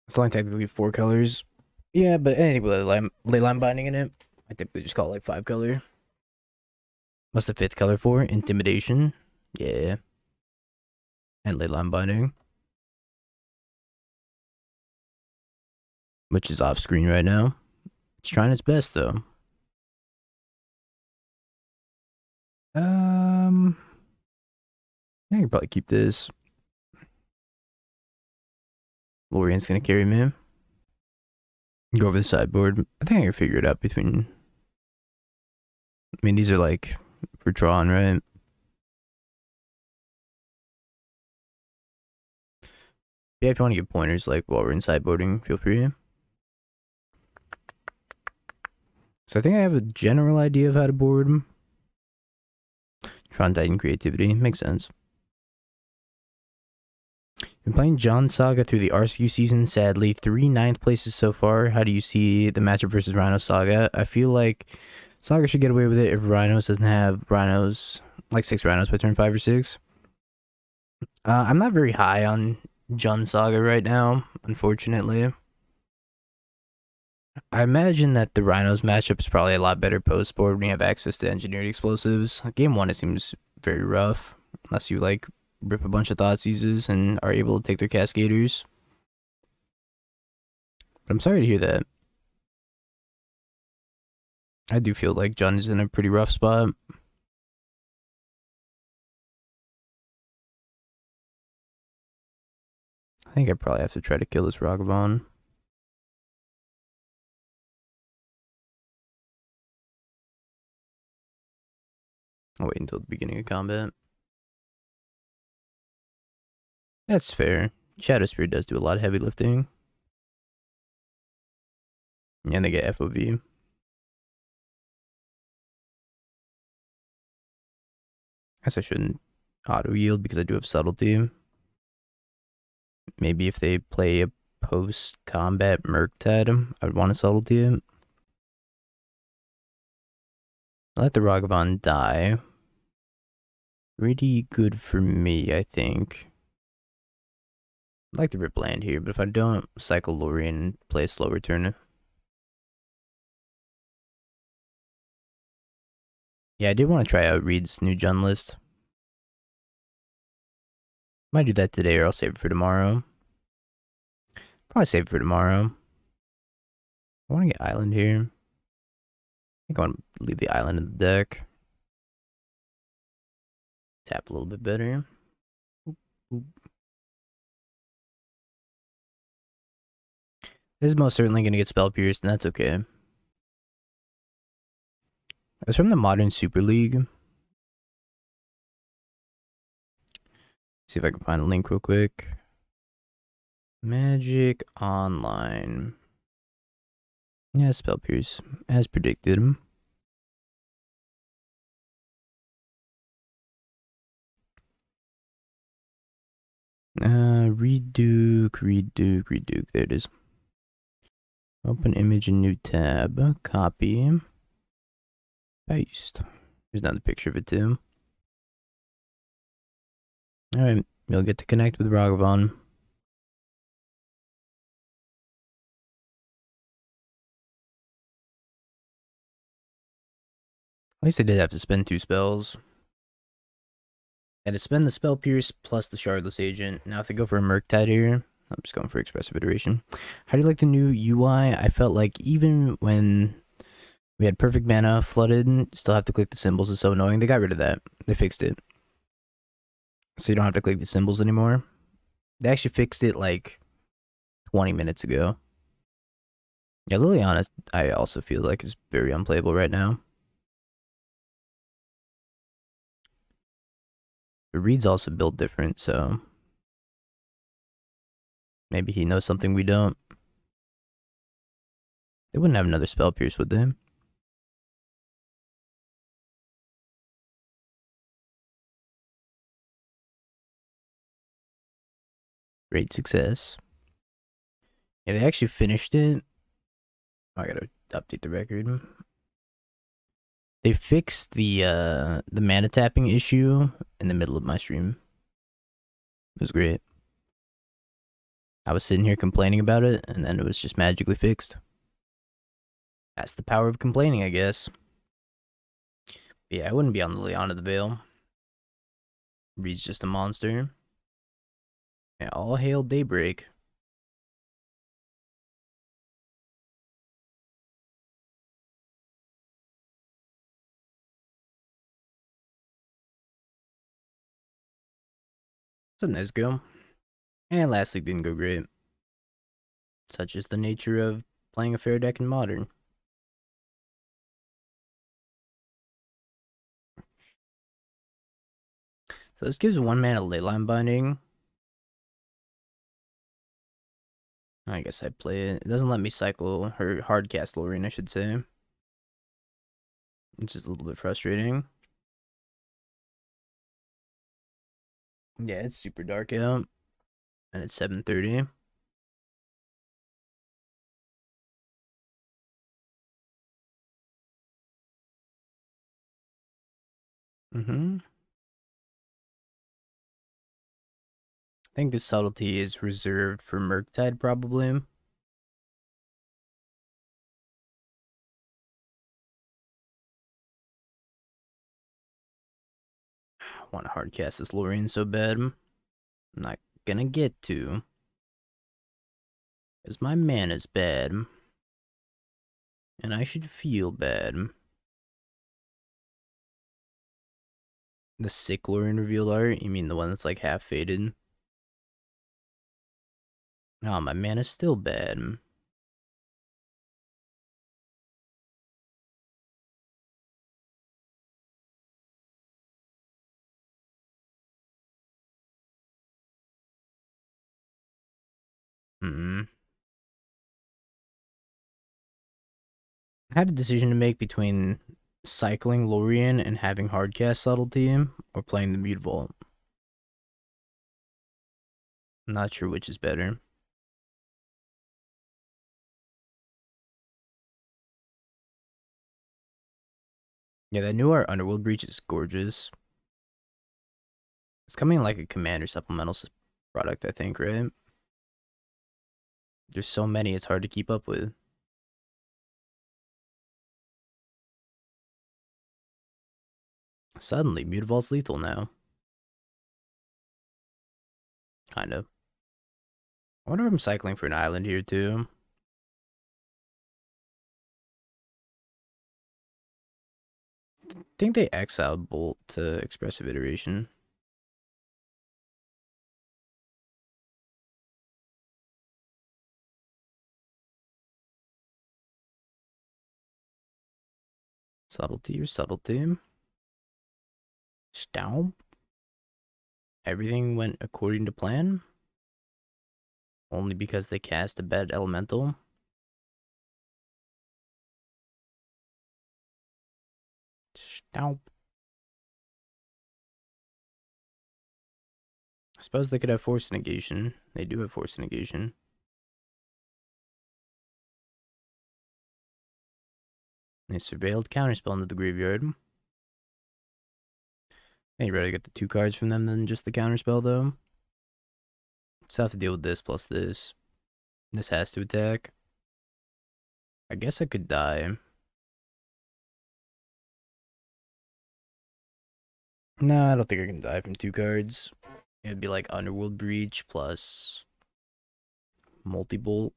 It's only technically 4 colors. Yeah, but anything with Leyline Binding in it, I typically just call it like 5 color. What's the 5th color for? Intimidation. Yeah. And Leyline Binding. Which is off screen right now. It's trying its best though. I can probably keep this. Lrien's gonna carry me. Go over the sideboard. I think I can figure it out between. I mean, these are like for drawing, right? Yeah, if you want to give pointers like while we're in sideboarding, feel free. So I think I have a general idea of how to board. Tron Titan creativity makes sense. Been playing John Saga through the RCU season, sadly. 3 9th places so far. How do you see the matchup versus Rhino Saga? I feel like Saga should get away with it if Rhinos doesn't have Rhinos, like 6 Rhinos by turn 5 or 6. I'm not very high on John Saga right now, unfortunately. I imagine that the Rhinos matchup is probably a lot better post board when you have access to engineered explosives. Game 1, it seems very rough, unless you like rip a bunch of Thoughtseizes and are able to take their Cascaders. But I'm sorry to hear that. I do feel like John is in a pretty rough spot. I think I probably have to try to kill this Ragavan. I'll wait until the beginning of combat. That's fair. Shadow Spirit does do a lot of heavy lifting. And they get FOV. I guess I shouldn't auto yield because I do have subtlety. Maybe if they play a post combat Murktide, I would want to subtlety it. I let the Ragavan die. Pretty good for me, I think. I'd like to rip land here, but if I don't, cycle Lrien and play a slower turn. Yeah, I did want to try out Reed's new Jund list. Might do that today or I'll save it for tomorrow. Probably save it for tomorrow. I want to get Island here. I think I want to leave the Island in the deck. Tap a little bit better. Oop, oop. This is most certainly going to get Spell Pierced, and that's okay. It's from the Modern Super League. See if I can find a link real quick. Magic Online. Yeah, Spell Pierce, as predicted. Reduke. There it is. Open image in new tab. Copy. Paste. There's another picture of it too. Alright, you'll get to connect with Ragavan. At least I did have to spend 2 spells. And to spend the Spell Pierce plus the Shardless Agent. Now if I go for a Murktide here, I'm just going for Expressive Iteration. How do you like the new UI? I felt like even when we had perfect mana, flooded, still have to click the symbols. It's so annoying. They got rid of that. They fixed it. So you don't have to click the symbols anymore. They actually fixed it like 20 minutes ago. Yeah, Liliana, I also feel like is very unplayable right now. But Reed's also built different, so maybe he knows something we don't. They wouldn't have another Spell Pierce, would they? Great success. Yeah, they actually finished it. I gotta update the record. They fixed the mana tapping issue in the middle of my stream. It was great. I was sitting here complaining about it, and then it was just magically fixed. That's the power of complaining, I guess. But yeah, I wouldn't be on the Leon of the Veil. Reed's just a monster. And all hail Daybreak. Some Nesgo. And last league didn't go great. Such is the nature of playing a fair deck in Modern. So this gives 1 mana Leyline Binding. I guess I'd play it. It doesn't let me cycle her hardcast Lrien, I should say. Which is a little bit frustrating. Yeah, it's super dark out. And it's 7:30. I think the subtlety is reserved for Murktide, probably. I want to hardcast this Lrien so bad. I'm not gonna get to. Because my mana's bad. And I should feel bad. The sick Lrien Revealed art? You mean the one that's like half faded? No, my mana's still bad. I had a decision to make between cycling Lrien and having hardcast subtlety, or playing the Mutavault. I'm not sure which is better. Yeah, that new art Underworld Breach is gorgeous. It's coming like a Commander supplemental product, I think, right? There's so many, it's hard to keep up with. Suddenly, Mutavault's lethal now. Kind of. I wonder if I'm cycling for an island here, too. I think they exiled Bolt to Expressive Iteration. Subtlety or subtlety. Stomp. Everything went according to plan. Only because they cast a bad elemental. Stomp. I suppose they could have Force of Negation. They do have Force of Negation. They surveilled counterspell into the graveyard. Hey, you'd rather get the 2 cards from them than just the counterspell, though. Still have to deal with this plus this. This has to attack. I guess I could die. No, I don't think I can die from 2 cards. It'd be like Underworld Breach plus Multi-Bolt.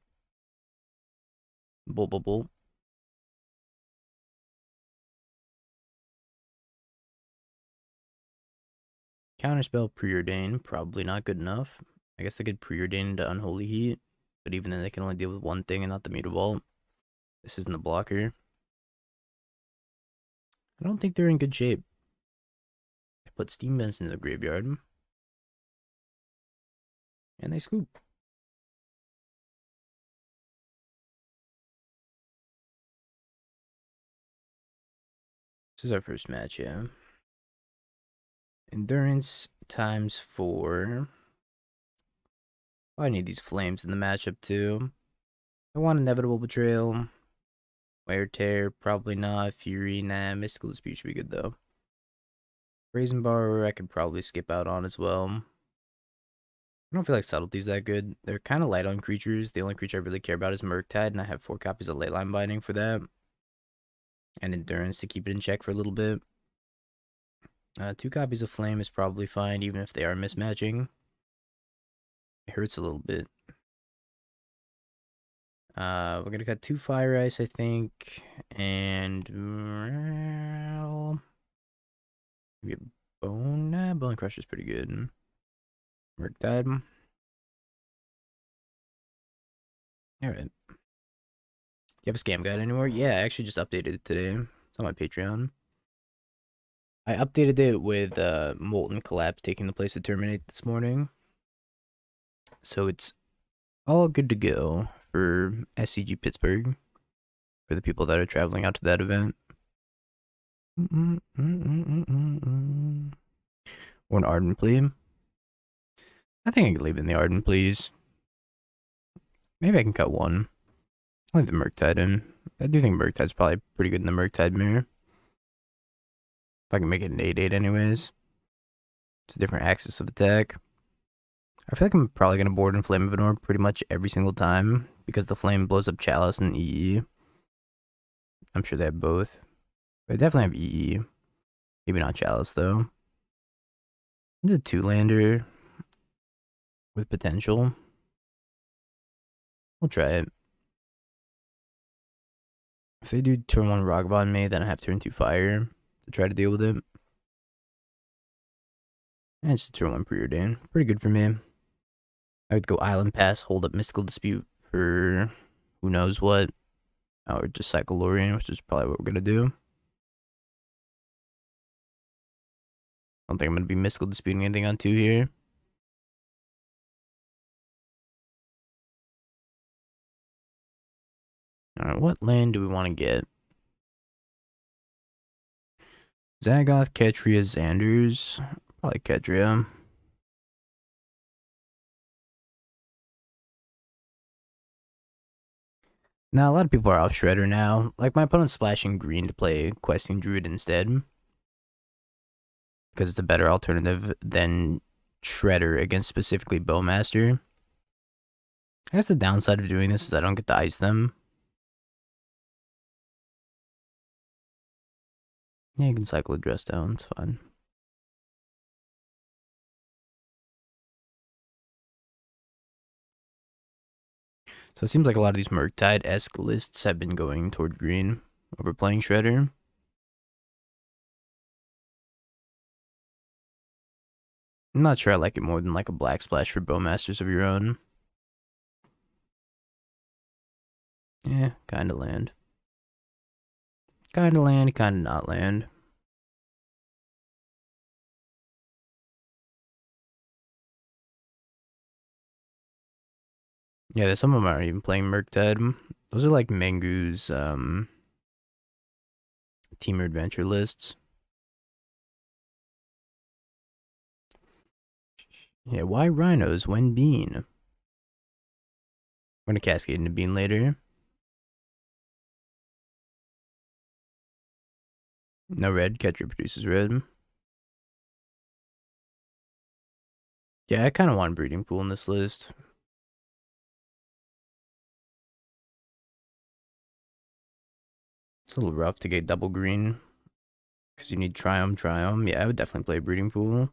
Bolt. Counterspell Preordain, probably not good enough. I guess they could Preordain into Unholy Heat, but even then they can only deal with one thing and not the Mutavault. This isn't the blocker. I don't think they're in good shape. They put Steam Vents into the graveyard. And they scoop. This is our first match, yeah. Endurance times 4. Oh, I need these flames in the matchup too. I want Inevitable Betrayal. Wear Tear, probably not. Fury, nah. Mystical Dispute should be good though. Brazen Borrower, I could probably skip out on as well. I don't feel like Subtlety's that good. They're kind of light on creatures. The only creature I really care about is Murktide, and I have 4 copies of Leyline Binding for that. And Endurance to keep it in check for a little bit. 2 copies of Flame is probably fine, even if they are mismatching. It hurts a little bit. We're gonna cut 2 Fire Ice, I think, and maybe a Bone. Nah, Bonecrusher's pretty good. Murktide. All right. You have a scam guide anymore? Yeah, I actually just updated it today. It's on my Patreon. I updated it with Molten Collapse taking the place of Terminate this morning. So it's all good to go for SCG Pittsburgh for the people that are traveling out to that event. Or an Ardent Plea. I think I could leave in the Ardent Pleas. Maybe I can cut 1. I'll leave the Murktide in. I do think Murktide's probably pretty good in the Murktide mirror. If I can make it an 8/8 anyways. It's a different axis of attack. I feel like I'm probably going to board in Flame of Anor pretty much every single time because the flame blows up Chalice and EE. I'm sure they have both. They definitely have EE. Maybe not Chalice though. It's a 2-lander with potential. We'll try it. If they do turn 1 Rock on me, then I have turn 2 Fire to try to deal with it. And it's turn 1 Preordain. Pretty good for me. I would go Island Pass, hold up Mystical Dispute for who knows what. Or just cycle Lrien, which is probably what we're going to do. I don't think I'm going to be Mystical Disputing anything on 2 here. Alright, what land do we want to get? Zagoth, Ketria, Xanders. Probably Ketria. Now, a lot of people are off Shredder now. Like, my opponent's splashing green to play Questing Druid instead. Because it's a better alternative than Shredder against specifically Bowmaster. I guess the downside of doing this is I don't get to ice them. Yeah, you can cycle a dress down, it's fine. So it seems like a lot of these Murktide-esque lists have been going toward green over playing Shredder. I'm not sure I like it more than like a black splash for Bowmasters of your own. Yeah, kinda land. Kinda land, kinda not land. Yeah, some of them aren't even playing Murktide. Those are like Mengu's Teamer Adventure lists. Yeah, why Rhinos when Bean? I'm gonna cascade into Bean later. No red, Ketria produces red. Yeah, I kinda want Breeding Pool in this list. It's a little rough to get double green. Because you need Triome. Yeah, I would definitely play Breeding Pool.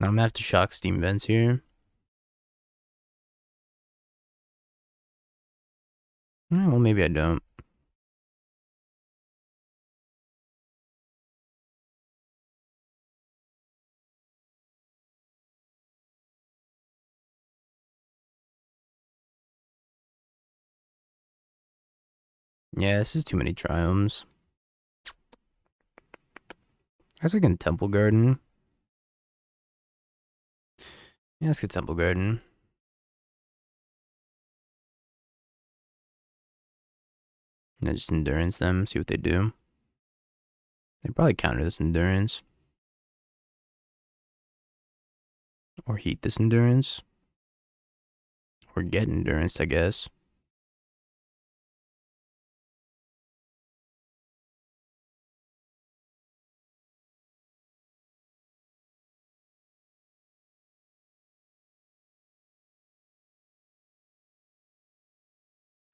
Now I'm gonna have to shock Steam Vents here. Well, maybe I don't. Yeah, this is too many Triomes. I was thinking Temple Garden. Yeah, let's get Temple Garden. And just Endurance them, see what they do. They probably counter this Endurance. Or heat this Endurance. Or get Endurance, I guess.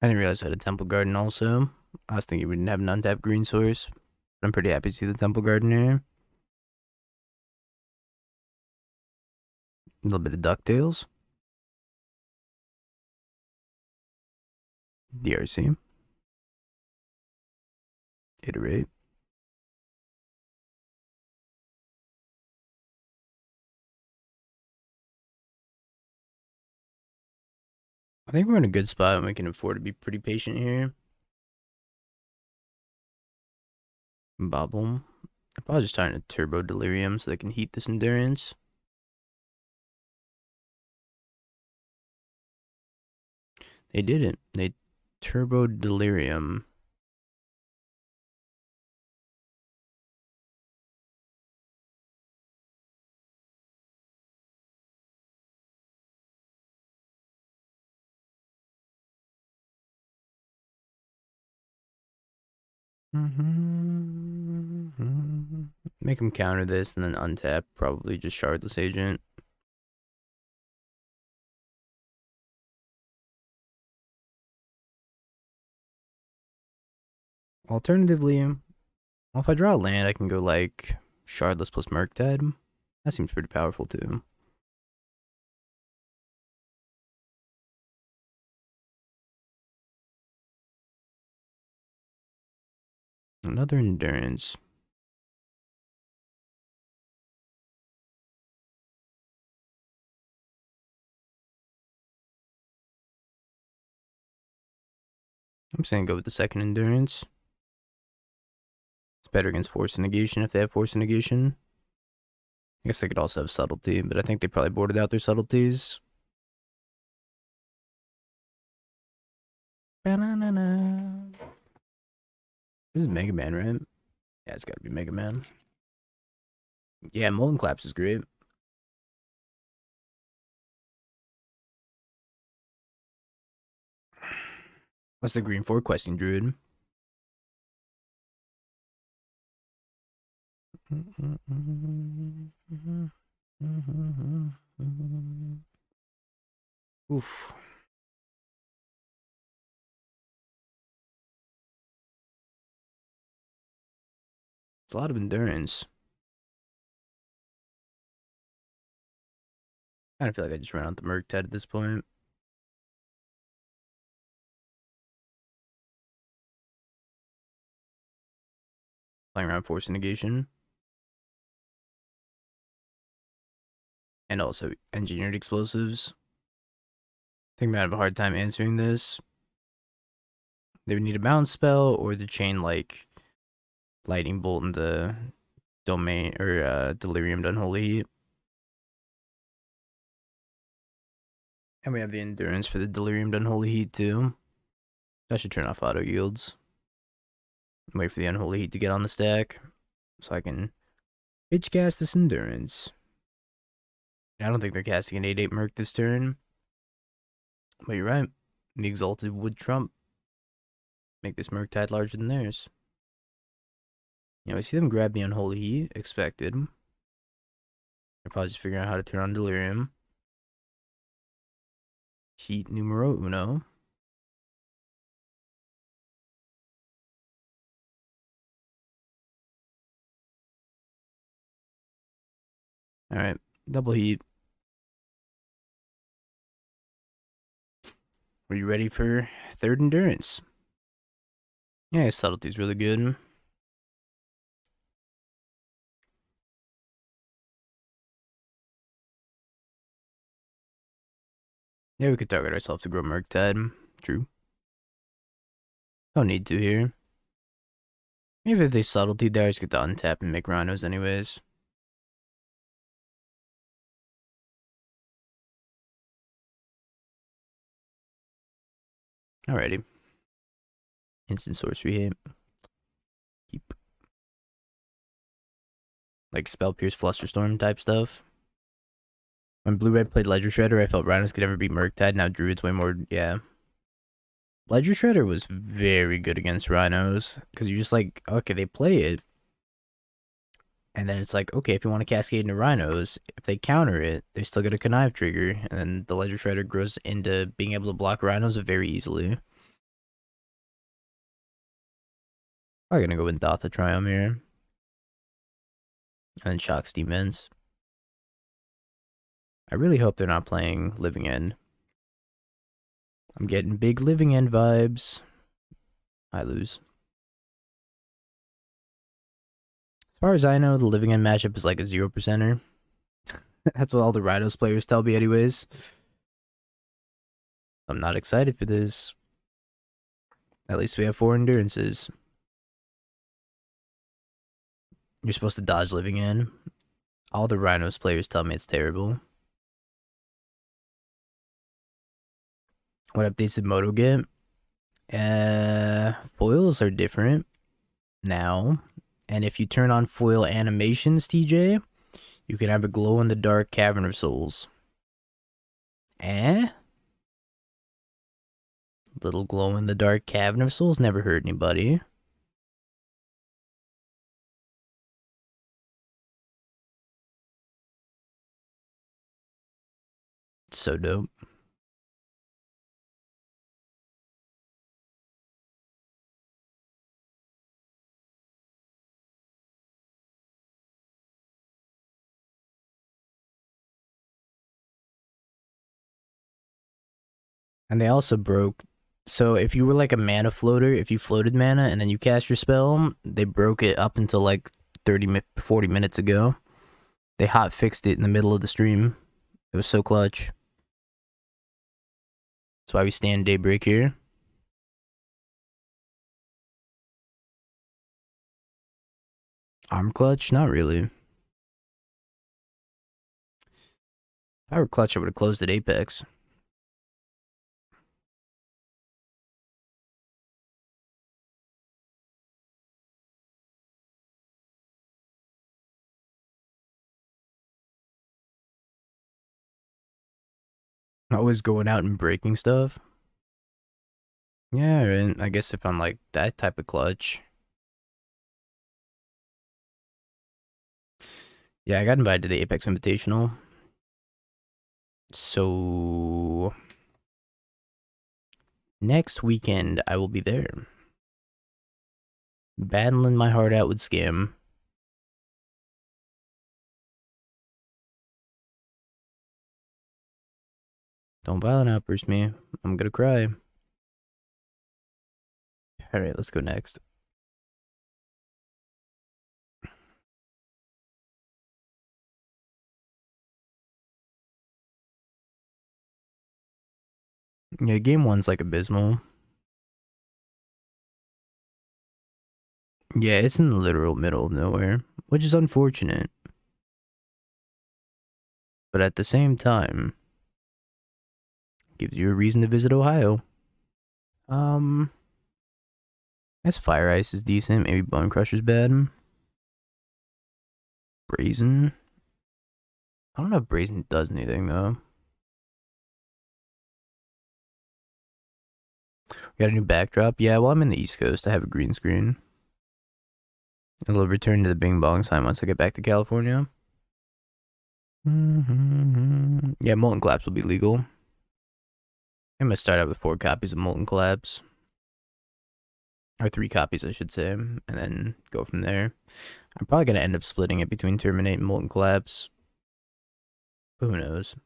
I didn't realize I had a Temple Garden also. I was thinking we didn't have an untapped green source. But I'm pretty happy to see the Temple Garden here. A little bit of DuckTales. DRC. Iterate. I think we're in a good spot and we can afford to be pretty patient here. Bobble. I'm probably just trying to turbo Delirium so they can heat this Endurance. They didn't. They turbo Delirium. Make them counter this and then untap. Probably just Shardless Agent. Alternatively, well, if I draw a land, I can go like Shardless plus Murktide. That seems pretty powerful too. Another Endurance. I'm just gonna go with the second Endurance. It's better against Force of Negation if they have Force of Negation. I guess they could also have Subtlety, but I think they probably boarded out their Subtleties. Ba-na-na-na. This is Mega Man, right? Yeah, it's gotta be Mega Man. Yeah, Molten Collapse is great. What's the green for? Questing Druid. Oof. It's a lot of endurance. I kind of feel like I just ran out the Murktide at this point. Playing around Force of Negation. And also Engineered Explosives. I think I'm gonna have a hard time answering this. They would need a bounce spell or the chain like Lightning Bolt into Domain or Delirium to Unholy Heat. And we have the Endurance for the Delirium to Unholy Heat too. I should turn off auto yields. Wait for the Unholy Heat to get on the stack so I can pitch cast this Endurance. I don't think they're casting an 8/8 Merc this turn. But you're right. The Exalted would trump. Make this Murktide larger than theirs. You know, I see them grab the Unholy Heat. Expected. They're probably just figuring out how to turn on Delirium. Heat numero uno. Alright, double heat. Are you ready for third Endurance? Yeah, Subtlety's really good. Yeah, we could target ourselves to grow Murktide. True. Don't need to here. Maybe if they Subtlety there, I just get to untap and make Rhinos anyways. Alrighty. Instant sorcery hit. Keep. Like Spell Pierce, Flusterstorm type stuff. When Blue-Red played Ledger Shredder, I felt Rhinos could never beat Murktide. Now Druid's way more, yeah. Ledger Shredder was very good against Rhinos. Because you're just like, okay, they play it. And then it's like, okay, if you want to cascade into Rhinos, if they counter it, they still get a Connive trigger. And then the Ledger Shredder grows into being able to block Rhinos very easily. I'm gonna go with Indatha Triome here. And then Shock's Demons. I really hope they're not playing Living End. I'm getting big Living End vibes. I lose. As far as I know, the Living End matchup is like a 0%er. That's what all the Rhinos players tell me anyways. I'm not excited for this. At least we have 4 endurances. You're supposed to dodge Living End. All the Rhinos players tell me it's terrible. What updates did Moto get? Foils are different now. And if you turn on foil animations, TJ, you can have a glow-in-the-dark Cavern of Souls. Little glow-in-the-dark Cavern of Souls never hurt anybody. So dope. And they also broke. So if you were like a mana floater, if you floated mana and then you cast your spell, they broke it up until like 40 minutes ago. They hot fixed it in the middle of the stream. It was so clutch. That's why we stand Daybreak here. Arm clutch? Not really. If I were clutch, I would have closed at Apex. Always going out and breaking stuff. Yeah, and I guess if I'm like that type of clutch. Yeah, I got invited to the Apex Invitational. So next weekend I will be there. Battling my heart out with Scam. Don't Violent Outburst me. I'm gonna cry. Alright, let's go next. Yeah, game 1's like abysmal. Yeah, it's in the literal middle of nowhere, which is unfortunate. But at the same time, gives you a reason to visit Ohio. Guess Fire Ice is decent. Maybe Bonecrusher's bad. Brazen. I don't know if Brazen does anything though. We got a new backdrop. Yeah, well, I'm in the East Coast. I have a green screen. It'll return to the Bing Bong sign once I get back to California. Yeah, Molten Collapse will be legal. I'm gonna start out with 4 copies of Molten Collapse. Or 3 copies, I should say. And then go from there. I'm probably gonna end up splitting it between Terminate and Molten Collapse. But who knows?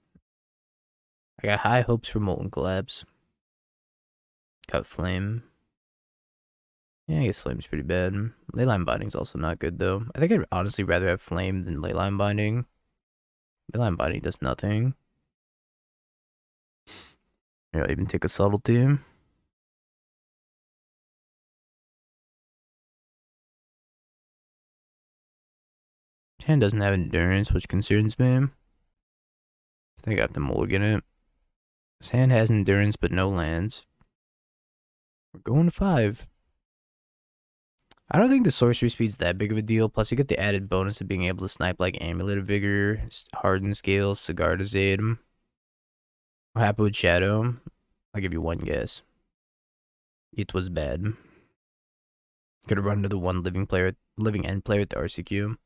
I got high hopes for Molten Collapse. Cut Flame. Yeah, I guess Flame's pretty bad. Leyline Binding's also not good, though. I think I'd honestly rather have Flame than Leyline Binding. Leyline Binding does nothing. Here, I'll even take a Subtlety. Hand doesn't have Endurance, which concerns me. I think I have to mulligan it. His hand has Endurance, but no lands. We're going to 5. I don't think the sorcery speed's that big of a deal. Plus, you get the added bonus of being able to snipe like Amulet of Vigor, Hardened Scales, Sigarda's Aid. What happened with Shadow? I'll give you one guess. It was bad. Could have run to the one living end player at the RCQ.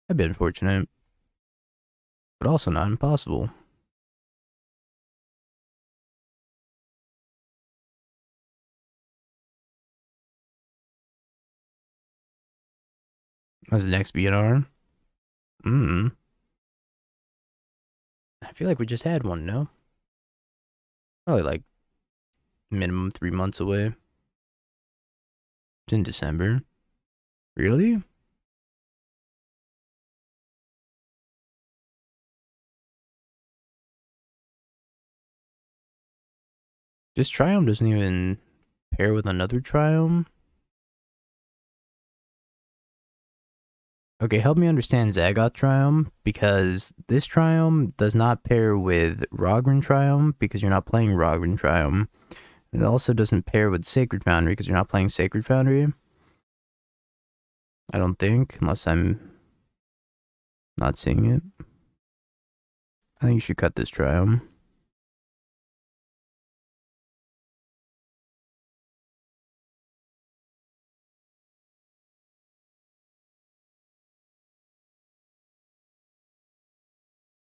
I've been unfortunate, but also not impossible. What's the next BNR? I feel like we just had one, no? Probably like minimum 3 months away. It's in December. Really? This Triome doesn't even pair with another Triome? Okay, help me understand Zagoth Triome, because this Triome does not pair with Rogren Triome because you're not playing Rogren Triome. It also doesn't pair with Sacred Foundry because you're not playing Sacred Foundry. I don't think, unless I'm not seeing it. I think you should cut this Triome.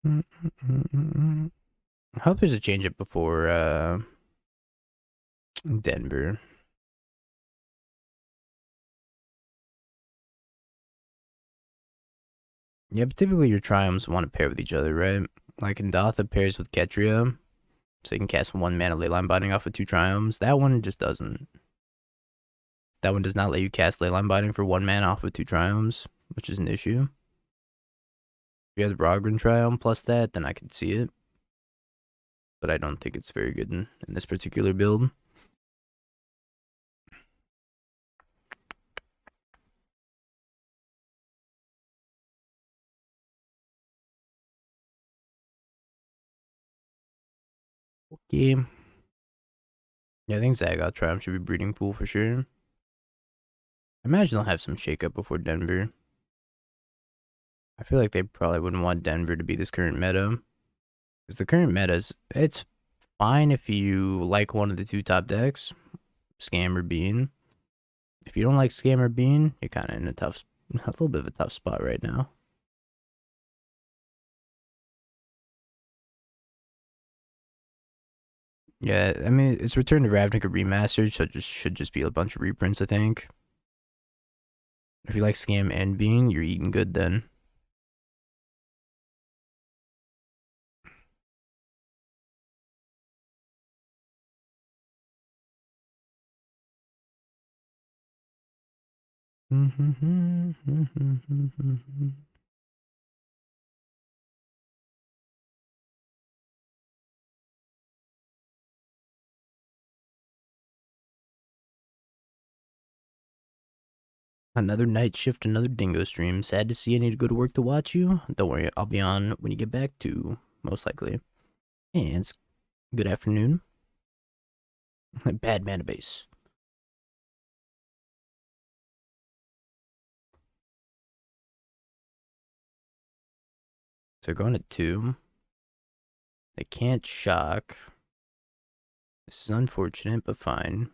I hope there's a change up before Denver. Yeah, but typically your Triomes want to pair with each other, right? Like Indatha pairs with Ketria, so you can cast 1 mana Leyline Binding off of 2 Triomes. That one just doesn't. That one does not let you cast Leyline Binding for 1 mana off of 2 Triomes, which is an issue. If you have the Rogren Triome plus that, then I could see it. But I don't think it's very good in this particular build. Okay. Yeah, I think Zagoth Triome should be breeding pool for sure. I imagine they'll have some shakeup before Denver. I feel like they probably wouldn't want Denver to be this current meta. Because the current meta it's fine if you like one of the 2 top decks, Scam or Bean. If you don't like Scam or Bean, you're kind of in a little bit of a tough spot right now. Yeah, I mean, it's Return to Ravnica Remastered, so it should just be a bunch of reprints, I think. If you like Scam and Bean, you're eating good then. Another night shift, another dingo stream. Sad to see I need to go to work to watch you. Don't worry, I'll be on when you get back to, most likely. And it's good afternoon. Bad mana base. So going to 2. They can't shock. This is unfortunate, but fine.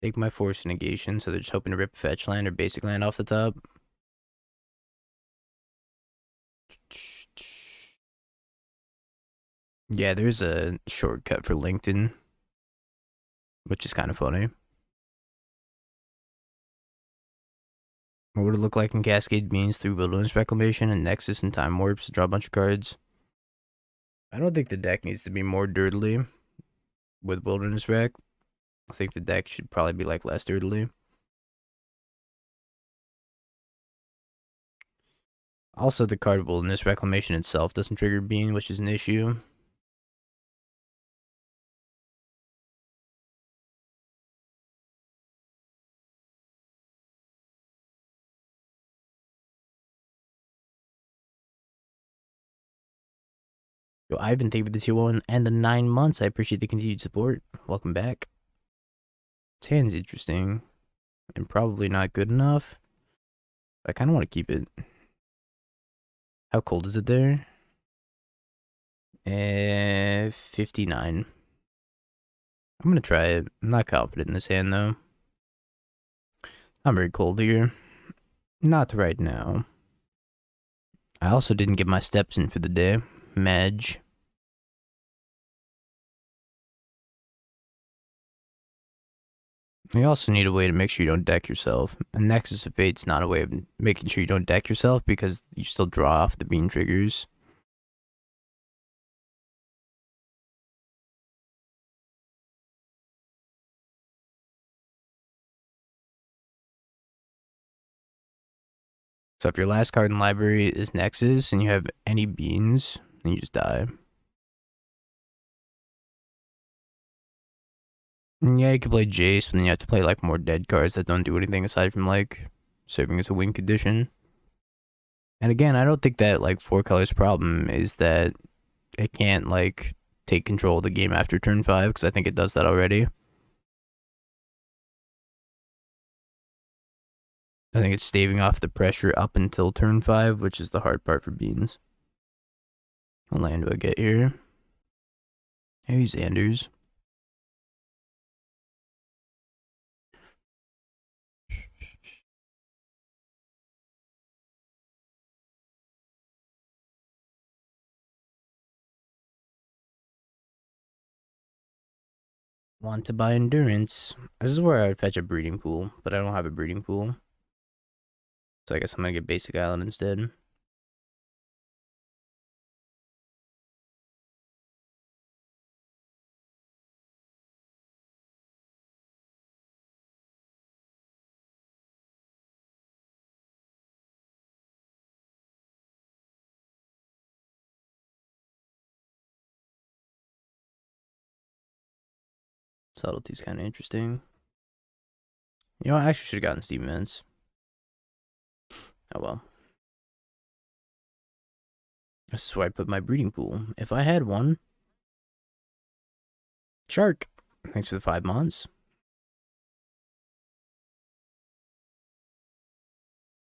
Take my Force of Negation, so they're just hoping to rip fetch land or basic land off the top. Yeah, there's a shortcut for LinkedIn, which is kind of funny. What would it look like in Cascade Beans through Wilderness Reclamation and Nexus and Time Warps to draw a bunch of cards? I don't think the deck needs to be more dirtly with Wilderness Rec. I think the deck should probably be like less dirtly. Also, the card Wilderness Reclamation itself doesn't trigger Bean, which is an issue. Yo, Ivan, thank you for the tier 1 and the 9 months. I appreciate the continued support. Welcome back. This hand's interesting and probably not good enough. But I kind of want to keep it. How cold is it there? 59. I'm going to try it. I'm not confident in this hand, though. I'm very cold here. Not right now. I also didn't get my steps in for the day. Madge. You also need a way to make sure you don't deck yourself. And Nexus of Fate's not a way of making sure you don't deck yourself because you still draw off the beam triggers. So if your last card in library is Nexus and you have any beans, then you just die. And yeah, you can play Jace, but then you have to play like more dead cards that don't do anything aside from like serving as a win condition. And again, I don't think that like 4-color's problem is that it can't like take control of the game after turn 5, because I think it does that already. I think it's staving off the pressure up until turn 5, which is the hard part for Beans. What land do I get here? Maybe Xander's. Want to buy Endurance. This is where I would fetch a Breeding Pool, but I don't have a Breeding Pool. So I guess I'm going to get Basic Island instead. Subtlety's kind of interesting. You know, I actually should have gotten Steam Vents. Oh well. This is where I put my breeding pool. If I had one. Shark. Thanks for the 5 months.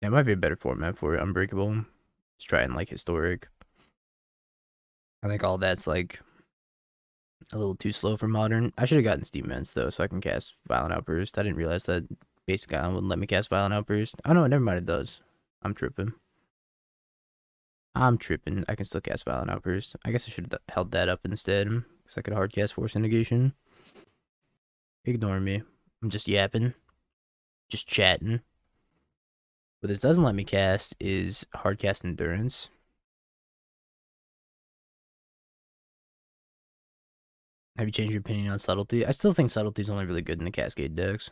That might be a better format for Unbreakable. Let's try and like Historic. I think all that's like a little too slow for Modern. I should have gotten Steam Vents though, so I can cast Violent Outburst. I didn't realize that Basic Island wouldn't let me cast Violent Outburst. Oh no, never mind, it does. I'm tripping. I can still cast Violent Outburst. I guess I should have held that up instead, because I could hard cast Force of Negation. Ignore me. I'm just yapping. Just chatting. What this doesn't let me cast is hard cast Endurance. Have you changed your opinion on Subtlety? I still think Subtlety is only really good in the Cascade decks.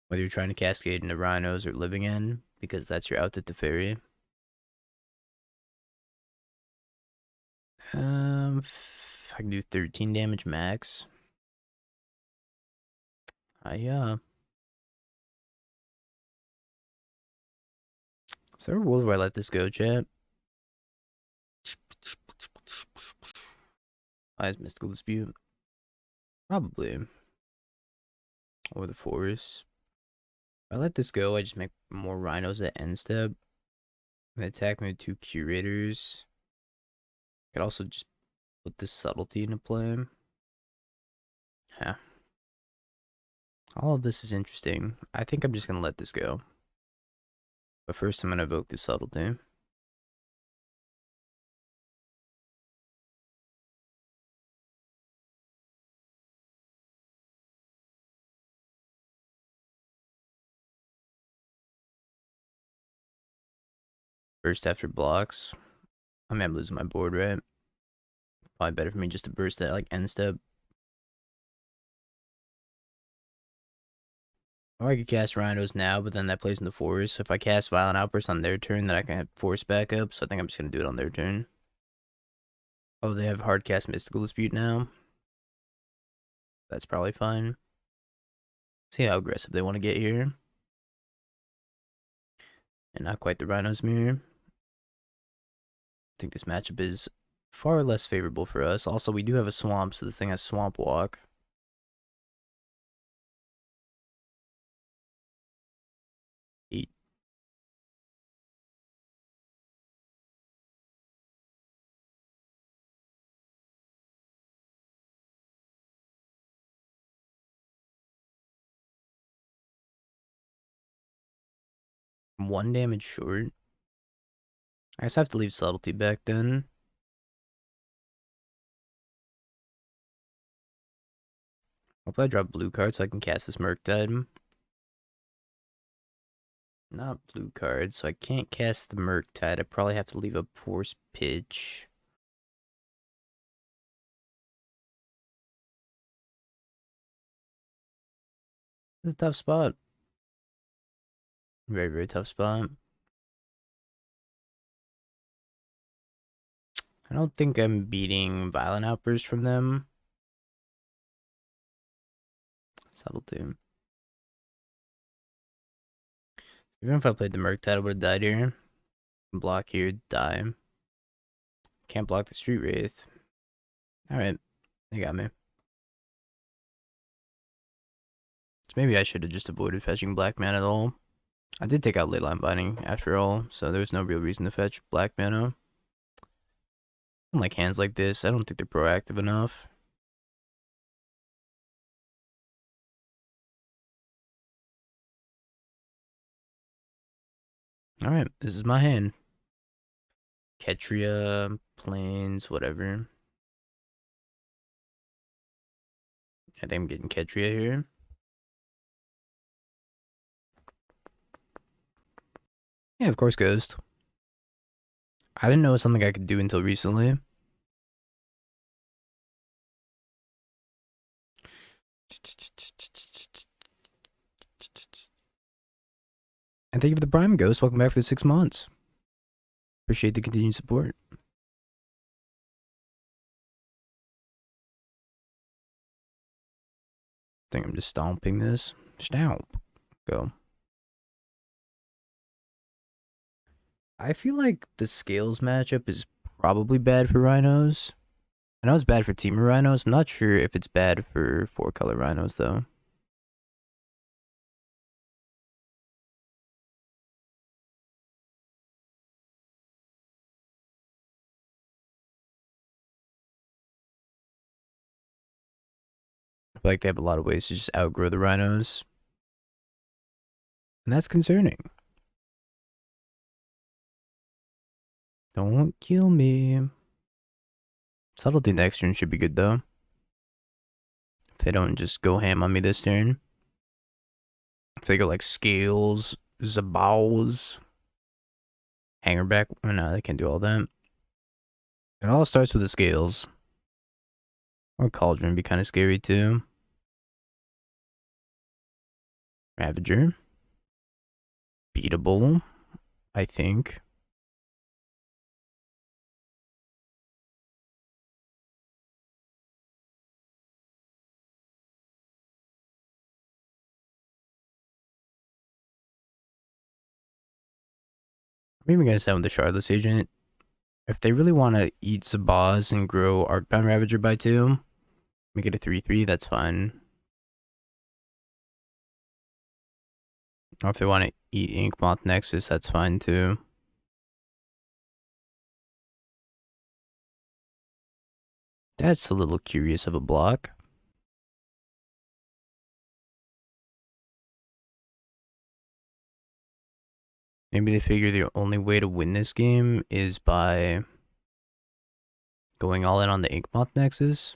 Whether you're trying to Cascade into Rhinos or Living End, because that's your out at the Teferi. I can do 13 damage max. Yeah. Is there a world where I let this go, chat? Why is Mystical Dispute? Probably. Or the Forest. If I let this go, I just make more Rhinos at end step. And attack me with 2 Curators. I could also just put this Subtlety into play. Yeah. All of this is interesting. I think I'm just going to let this go. But first I'm going to evoke the Subtlety. Burst after blocks. I mean, I'm losing my board, right? Probably better for me just to burst that, like, end step. Or I could cast Rhinos now, but then that plays in the Forest. So if I cast Violent Outburst on their turn, then I can have Force backup. So I think I'm just going to do it on their turn. Oh, they have hard cast Mystical Dispute now. That's probably fine. See how aggressive they want to get here. And not quite the Rhinos mirror. I think this matchup is far less favorable for us. Also, we do have a swamp, so this thing has Swamp Walk. Eight. I'm 1 damage short. I guess I have to leave Subtlety back then. Hopefully I drop blue card so I can cast this Murktide. Not blue card, so I can't cast the Murktide. I probably have to leave a Force Pitch. It's a tough spot. Very, very tough spot. I don't think I'm beating Violent Outburst from them. Subtlety. Even if I played the Murktide, I would have died here. Block here, die. Can't block the Street Wraith. Alright, they got me. So maybe I should have just avoided fetching black mana at all. I did take out Leyline Binding after all, so there's no real reason to fetch black mana. Unlike hands like this, I don't think they're proactive enough. Alright, this is my hand. Ketria, Plains, whatever. I think I'm getting Ketria here. Yeah, of course, Ghost. I didn't know it was something I could do until recently. And thank you for the Prime, Ghost. Welcome back for the 6 months. Appreciate the continued support. I think I'm just stomping this. Stomp. Go. I feel like the Scales matchup is probably bad for Rhinos. I know it's bad for Teamer Rhinos. I'm not sure if it's bad for 4-color Rhinos, though. I feel like they have a lot of ways to just outgrow the Rhinos. And that's concerning. Don't kill me. Subtlety next turn should be good, though. If they don't just go ham on me this turn. If they go like Scales, Zabows, Hangerback. Oh, no, they can't do all that. It all starts with the Scales. Or Cauldron be kind of scary, too. Ravager. Beatable, I think. I'm even gonna send with the Shardless Agent. If they really want to eat Sabaz and grow Arcbound Ravager by 2, make it a 3/3, that's fine. Or if they want to eat Inkmoth Nexus, that's fine too. That's a little curious of a block. Maybe they figure the only way to win this game is by going all in on the Inkmoth Nexus.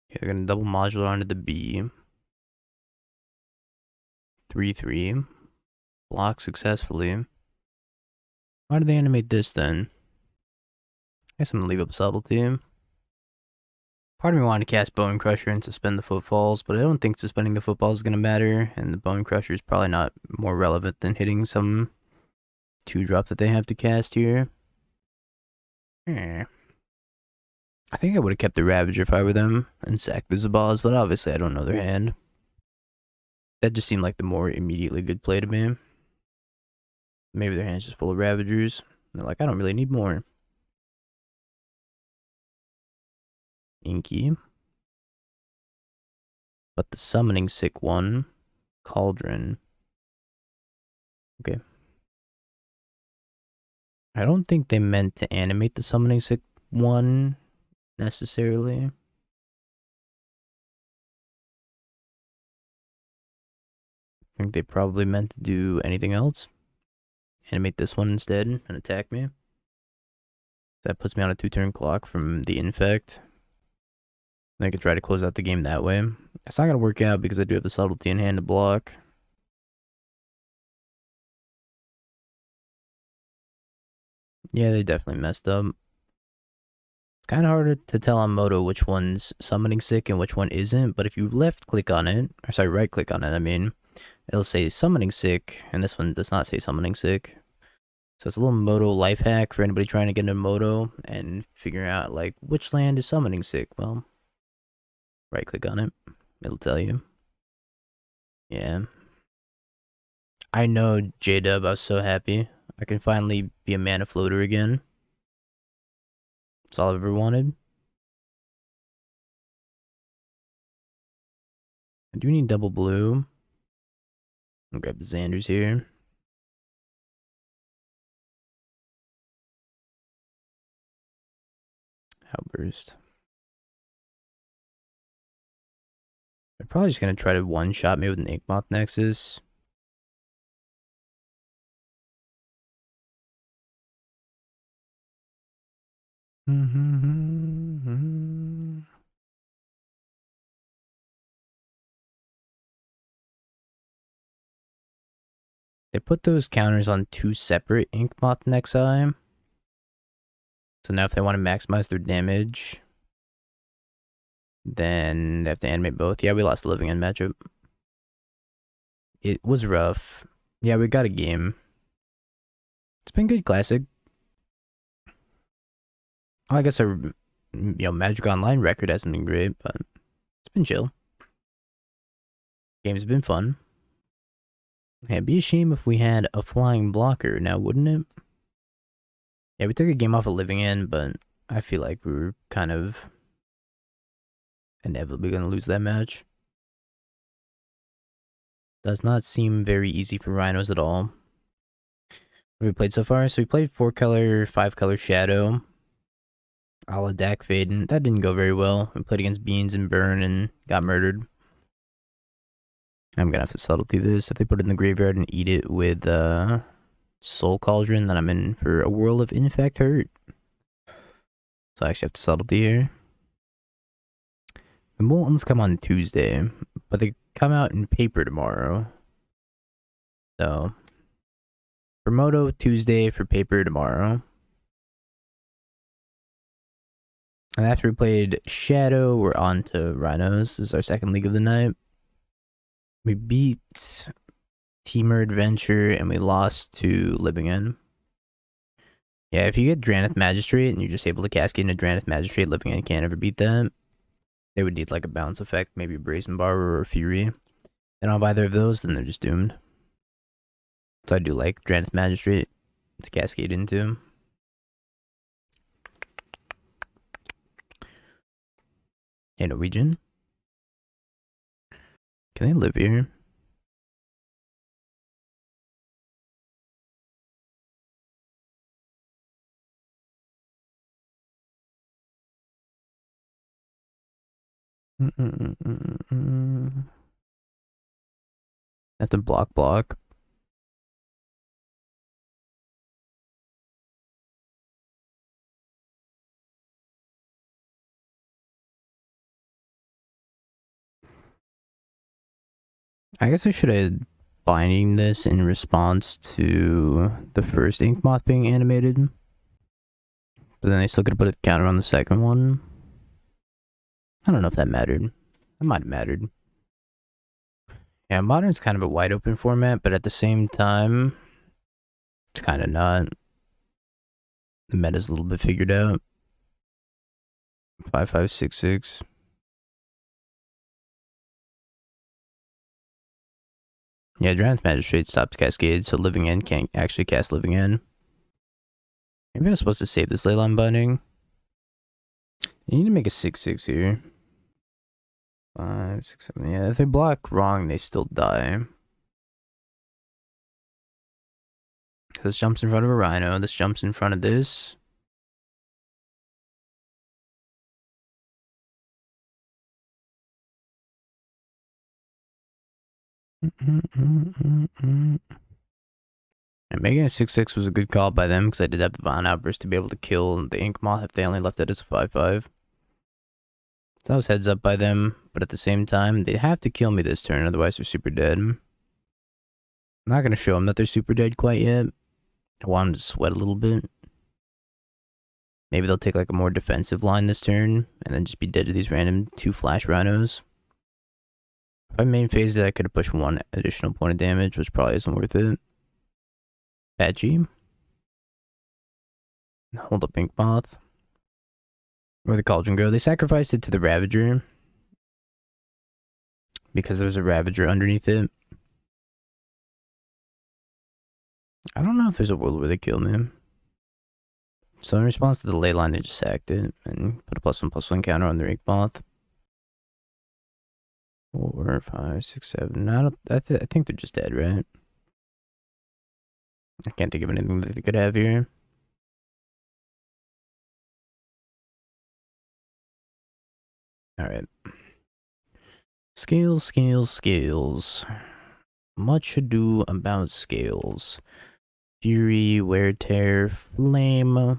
Okay, they're gonna double modular onto the B. 3/3. Block successfully. Why do they animate this then? I guess I'm gonna leave up Subtlety. Part of me wanted to cast Bonecrusher and suspend the Footfalls, but I don't think suspending the Footfalls is going to matter, and the Bonecrusher is probably not more relevant than hitting some 2-drop that they have to cast here. I think I would have kept the Ravager if I were them, and sacked the Zabaz, but obviously I don't know their hand. That just seemed like the more immediately good play to me. Maybe their hand's just full of Ravagers. They're like, I don't really need more. Inky. But the summoning sick one, Cauldron. Okay. I don't think they meant to animate the summoning sick one necessarily. I think they probably meant to do anything else. Animate this one instead and attack me. That puts me on a 2-turn clock from the Infect. I could try to close out the game that way. It's not going to work out because I do have the Subtlety in hand to block. Yeah, they definitely messed up. It's kind of harder to tell on Moto which one's summoning sick and which one isn't, but if you left click on it, or sorry, right click on it, I mean, it'll say summoning sick, and this one does not say summoning sick. So it's a little Moto life hack for anybody trying to get into Moto and figuring out like which land is summoning sick. Well, right click on it, it'll tell you. Yeah. I know, J-Dub, I was so happy. I can finally be a mana floater again. That's all I've ever wanted. I do need double blue. I'll grab the Xanders here. Outburst. I'm probably just gonna try to one-shot me with an Inkmoth Nexus. They put those counters on 2 separate Inkmoth Nexi. So now if they want to maximize their damage, then they have to animate both. Yeah, we lost the Living End matchup. It was rough. Yeah, we got a game. It's been good, Classic. I guess our Magic Online record hasn't been great, but it's been chill. Game's been fun. Yeah, it'd be a shame if we had a flying blocker now, wouldn't it? Yeah, we took a game off of Living End, but I feel like we were kind of inevitably going to lose that match. Does not seem very easy for Rhinos at all. What have we played so far? So we played 4-color, 5-color Shadow. A la Dak Faden. That didn't go very well. We played against Beans and Burn and got murdered. I'm gonna have to subtlety this. If they put it in the graveyard and eat it with Soul Cauldron, then I'm in for a whirl of Infect Hurt. So I actually have to subtlety here. The Moltons come on Tuesday, but they come out in paper tomorrow. So for Moto Tuesday, for paper tomorrow. And after we played Shadow, we're on to Rhinos. This is our second league of the night. We beat Teamer Adventure and we lost to Living End. Yeah, if you get Draneth Magistrate and you're just able to cascade into Draneth Magistrate, Living End can't ever beat that. They would need like a bounce effect, maybe a Brazen Borrower or a Fury. They don't have either of those, then they're just doomed. So I do like Draneth Magistrate to cascade into. Hey, Norwegian. Can they live here? Have to block. I guess I should have binding this in response to the first Inkmoth being animated. But then they still could have put a counter on the second one. I don't know if that mattered. That might have mattered. Yeah, Modern's kind of a wide open format, but at the same time, it's kind of not. The meta's a little bit figured out. 5-5-6-6. Yeah, Draneth Magistrate stops Cascade, so Living End can't actually cast Living End. Maybe I was supposed to save this Leyline Binding. You need to make a 6-6 here. 5, 6, 7. Yeah, if they block wrong, they still die. This jumps in front of a Rhino. This jumps in front of this. And making a 6/6 was a good call by them because I did have the Violent Outburst to be able to kill the Ink Moth if they only left it as a 5/5. So that was heads up by them, but at the same time, they have to kill me this turn, otherwise they're super dead. I'm not going to show them that they're super dead quite yet. I want them to sweat a little bit. Maybe they'll take like a more defensive line this turn, and then just be dead to these random 2 flash Rhinos. If I main phased it, I could have pushed 1 additional point of damage, which probably isn't worth it. Patchy. Hold up Ink Moth. Or the Cauldron Girl. They sacrificed it to the Ravager. Because there's a Ravager underneath it. I don't know if there's a world where they kill me. So in response to the Leyline, they just sacked it and put a +1/+1 counter on their Ink Moth. 4, 5, 6, 7. I think they're just dead, right? I can't think of anything that they could have here. Alright. Scales, scales, scales. Much ado about scales. Fury, Wear Tear, Flame. I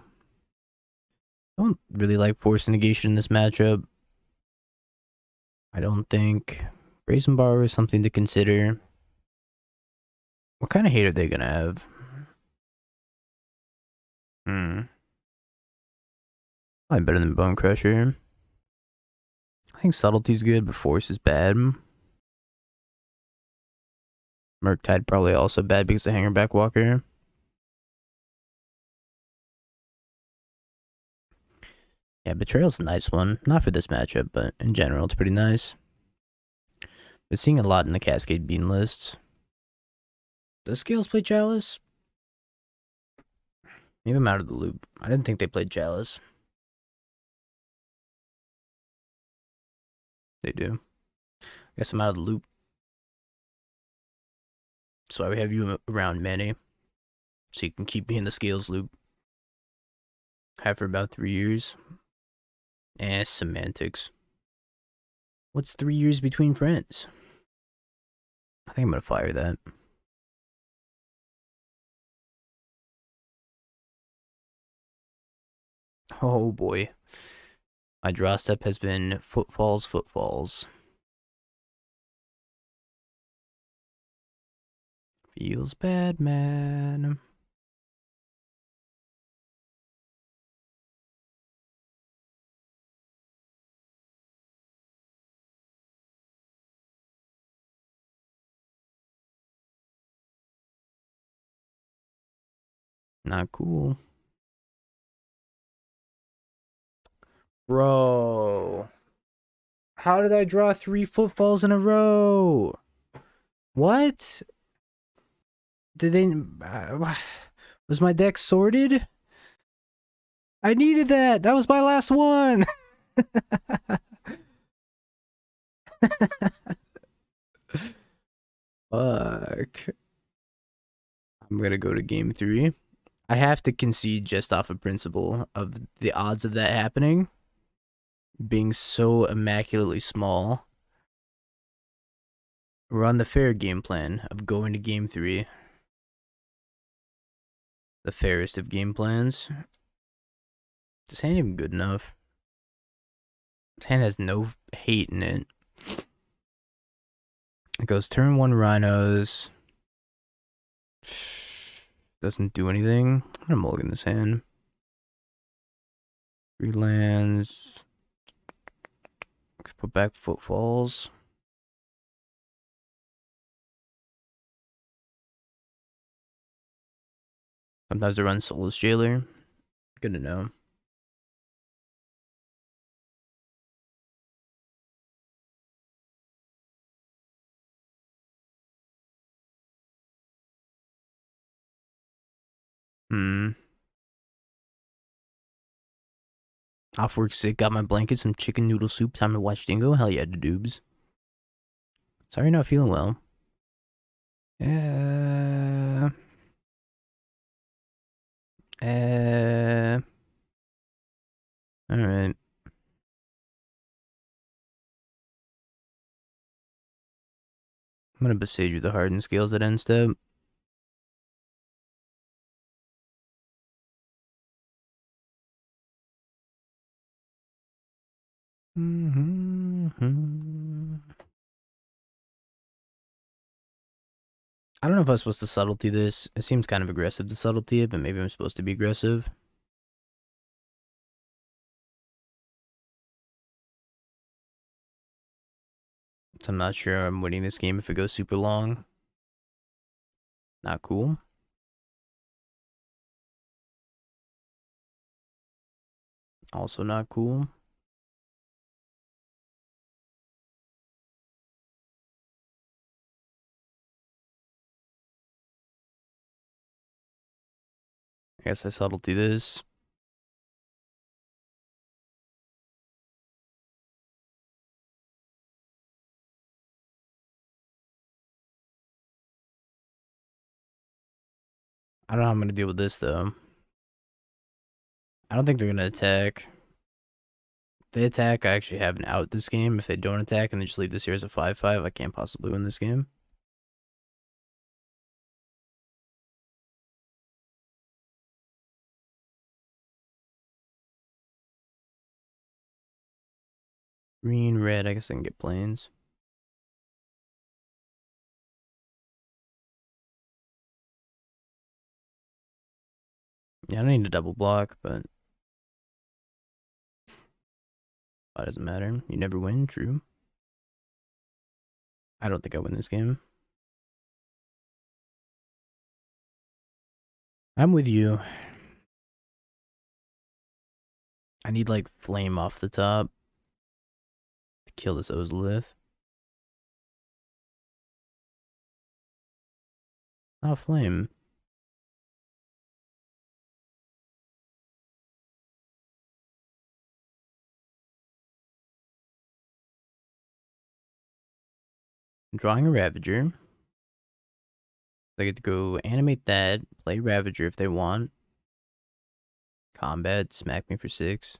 don't really like Force of Negation in this matchup. I don't think. Brazen Borrower is something to consider. What kind of hate are they gonna have? Probably better than Bonecrusher. I think Subtlety's good, but Force is bad. Murktide probably also bad because of Hangerback Walker. Yeah, Betrayal's a nice one. Not for this matchup, but in general, it's pretty nice. Been seeing a lot in the Cascade Bean lists. Does Scales play Chalice? Maybe I'm out of the loop. I didn't think they played Chalice. They do. I guess I'm out of the loop. That's why we have you around Manny. So you can keep me in the Scales loop. Have for about 3 years. Semantics. What's 3 years between friends? I think I'm gonna fire that. Oh boy. My draw step has been Footfalls, Footfalls. Feels bad, man. Not cool. Bro. How did I draw 3 Footfalls in a row? What? Did they... was my deck sorted? I needed that. That was my last one. Fuck. I'm gonna go to game 3. I have to concede just off of principle of the odds of that happening being so immaculately small. We're on the fair game plan of going to game 3. The fairest of game plans. This ain't even good enough. This hand has no hate in it. It goes turn 1 Rhinos. Doesn't do anything. I'm gonna mulligan this hand. 3 lands. Let's put back Footfalls. Sometimes I run Soulless Jailer. Good to know. Off work sick, got my blanket, some chicken noodle soup, time to watch Dingo. Hell yeah, doobs. Sorry you're not feeling well. Alright. I'm gonna Boseiju the hardened scales at end step. I don't know if I was supposed to subtlety this. It seems kind of aggressive to subtlety it, but maybe I'm supposed to be aggressive. So I'm not sure I'm winning this game if it goes super long. Not cool. Also not cool. I guess I subtlety this. I don't know how I'm going to deal with this, though. I don't think they're going to attack. If they attack, I actually have an out this game. If they don't attack and they just leave this here as a 5-5, I can't possibly win this game. Green, red, I guess I can get planes. Yeah, I don't need a double block, but that doesn't matter. You never win, true. I don't think I win this game. I'm with you. I need like flame off the top to kill this Ozolith. Not flame. I'm drawing a Ravager. They get to go animate that, play Ravager if they want. Combat, smack me for 6.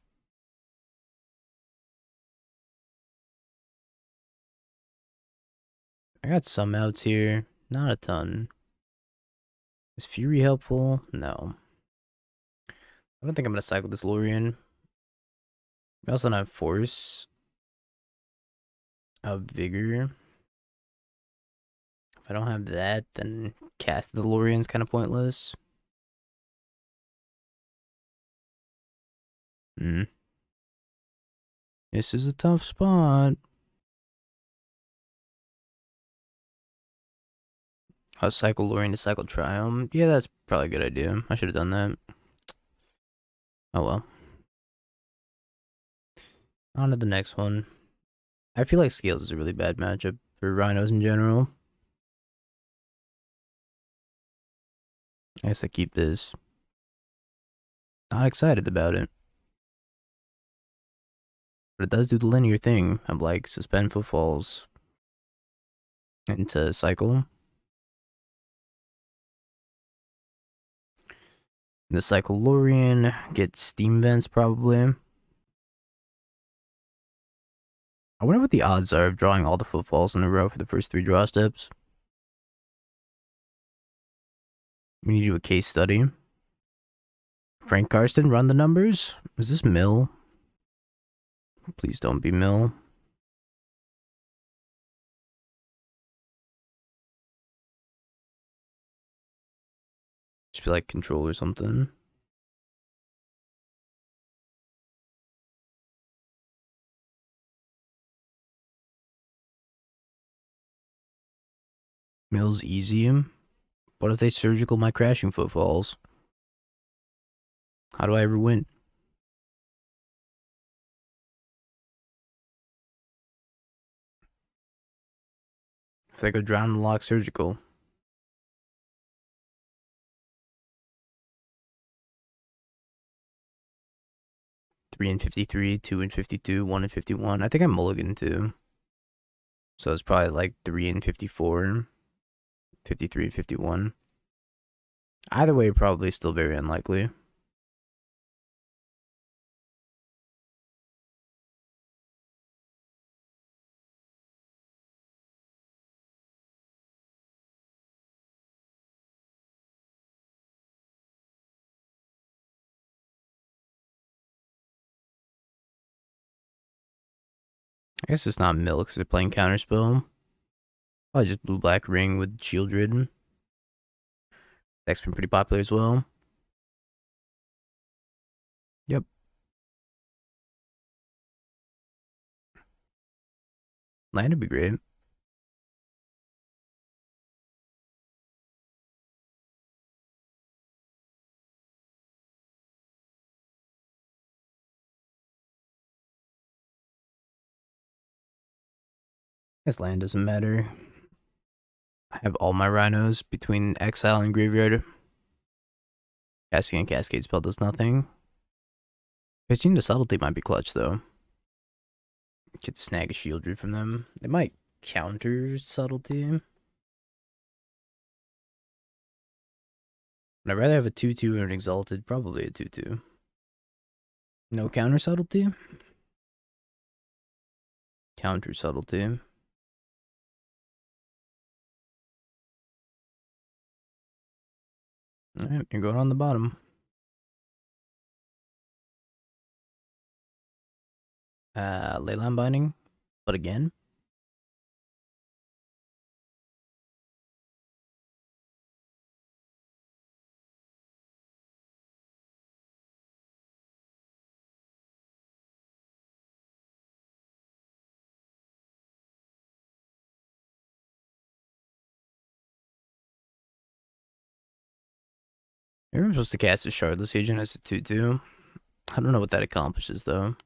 I got some outs here, not a ton. Is Fury helpful? No. I don't think I'm going to cycle this Lrien. We also don't have Force of Vigor. If I don't have that, then cast the Lrien's kind of pointless. This is a tough spot. I'll cycle Lrien to cycle Triome. Yeah, that's probably a good idea. I should have done that. Oh well. On to the next one. I feel like Scales is a really bad matchup for Rhinos in general. I guess I keep this. Not excited about it. But it does do the linear thing of like suspend footfalls into cycle. The cycle Lrien gets steam vents probably. I wonder what the odds are of drawing all the footfalls in a row for the first 3 draw steps. We need to do a case study. Frank Karsten, run the numbers. Is this Mill? Please don't be Mill. Just be like Control or something. Mill's easy. What if they surgical my Crashing Footfalls? How do I ever win? If they go drown and lock surgical. Three and 53, 2 and 52, 1 and 51. I think I'm mulligan too. So it's probably like 3 and 54, 53 and 51. Either way, probably still very unlikely. I guess it's not mill because they're playing counterspell. Probably just blue-black ring with Shield Ridden. Deck's been pretty popular as well. Yep. Land would be great. Guess land doesn't matter. I have all my Rhinos between exile and graveyard. Cascade and Cascade spell does nothing. Pitching to Subtlety might be clutch though. Could snag a Shield Root from them. They might counter Subtlety. But I'd rather have a 2-2 or an Exalted. Probably a 2-2. No counter Subtlety? Counter Subtlety. Alright, you're going on the bottom. Leyline Binding. But again. Maybe I'm supposed to cast a Shardless Agent as a 2-2. I don't know what that accomplishes though.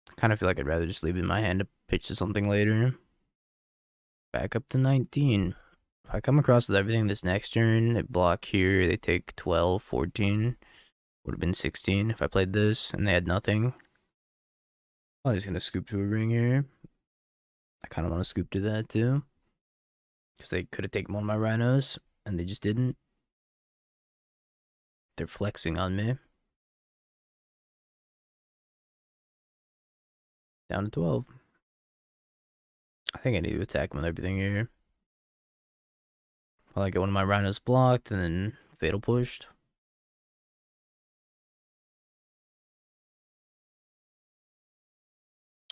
I kind of feel like I'd rather just leave it in my hand to pitch to something later. Back up to 19. If I come across with everything this next turn, they block here, they take 12, 14. Would have been 16 if I played this and they had nothing. I'm just going to scoop to a ring here. I kind of want to scoop to that too. Because they could have taken one of my Rhinos and they just didn't. They're flexing on me. Down to 12. I think I need to attack them with everything here. Probably get one of my Rhinos blocked and then Fatal pushed.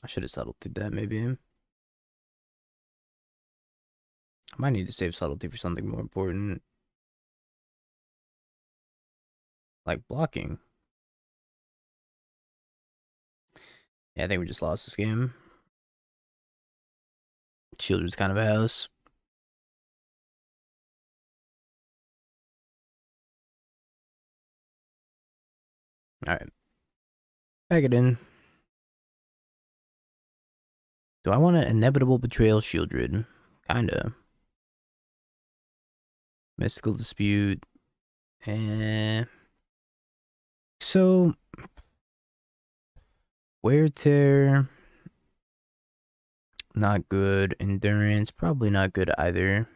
I should have Subtlety that maybe. I might need to save Subtlety for something more important. Like blocking. Yeah, I think we just lost this game. Shield was kind of a house. Alright. Pack it in. Do I want an Inevitable Betrayal Shieldred? Kinda. Mystical Dispute. So, Wear Tear. Not good. Endurance. Probably not good either.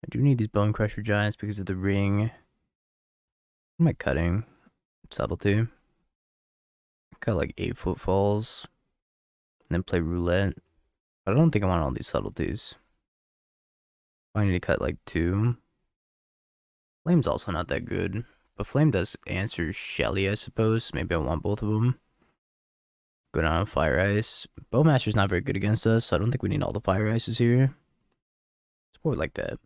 I do need these Bonecrusher Giants because of the ring. What am I cutting? Subtlety. Cut like 8 Footfalls. And then play Roulette. But I don't think I want all these subtleties. I need to cut like 2. Flame's also not that good. But Flame does answer Shelly, I suppose. Maybe I want both of them. Go down on Fire Ice. Bowmaster's not very good against us, so I don't think we need all the Fire Ices here. Support like that.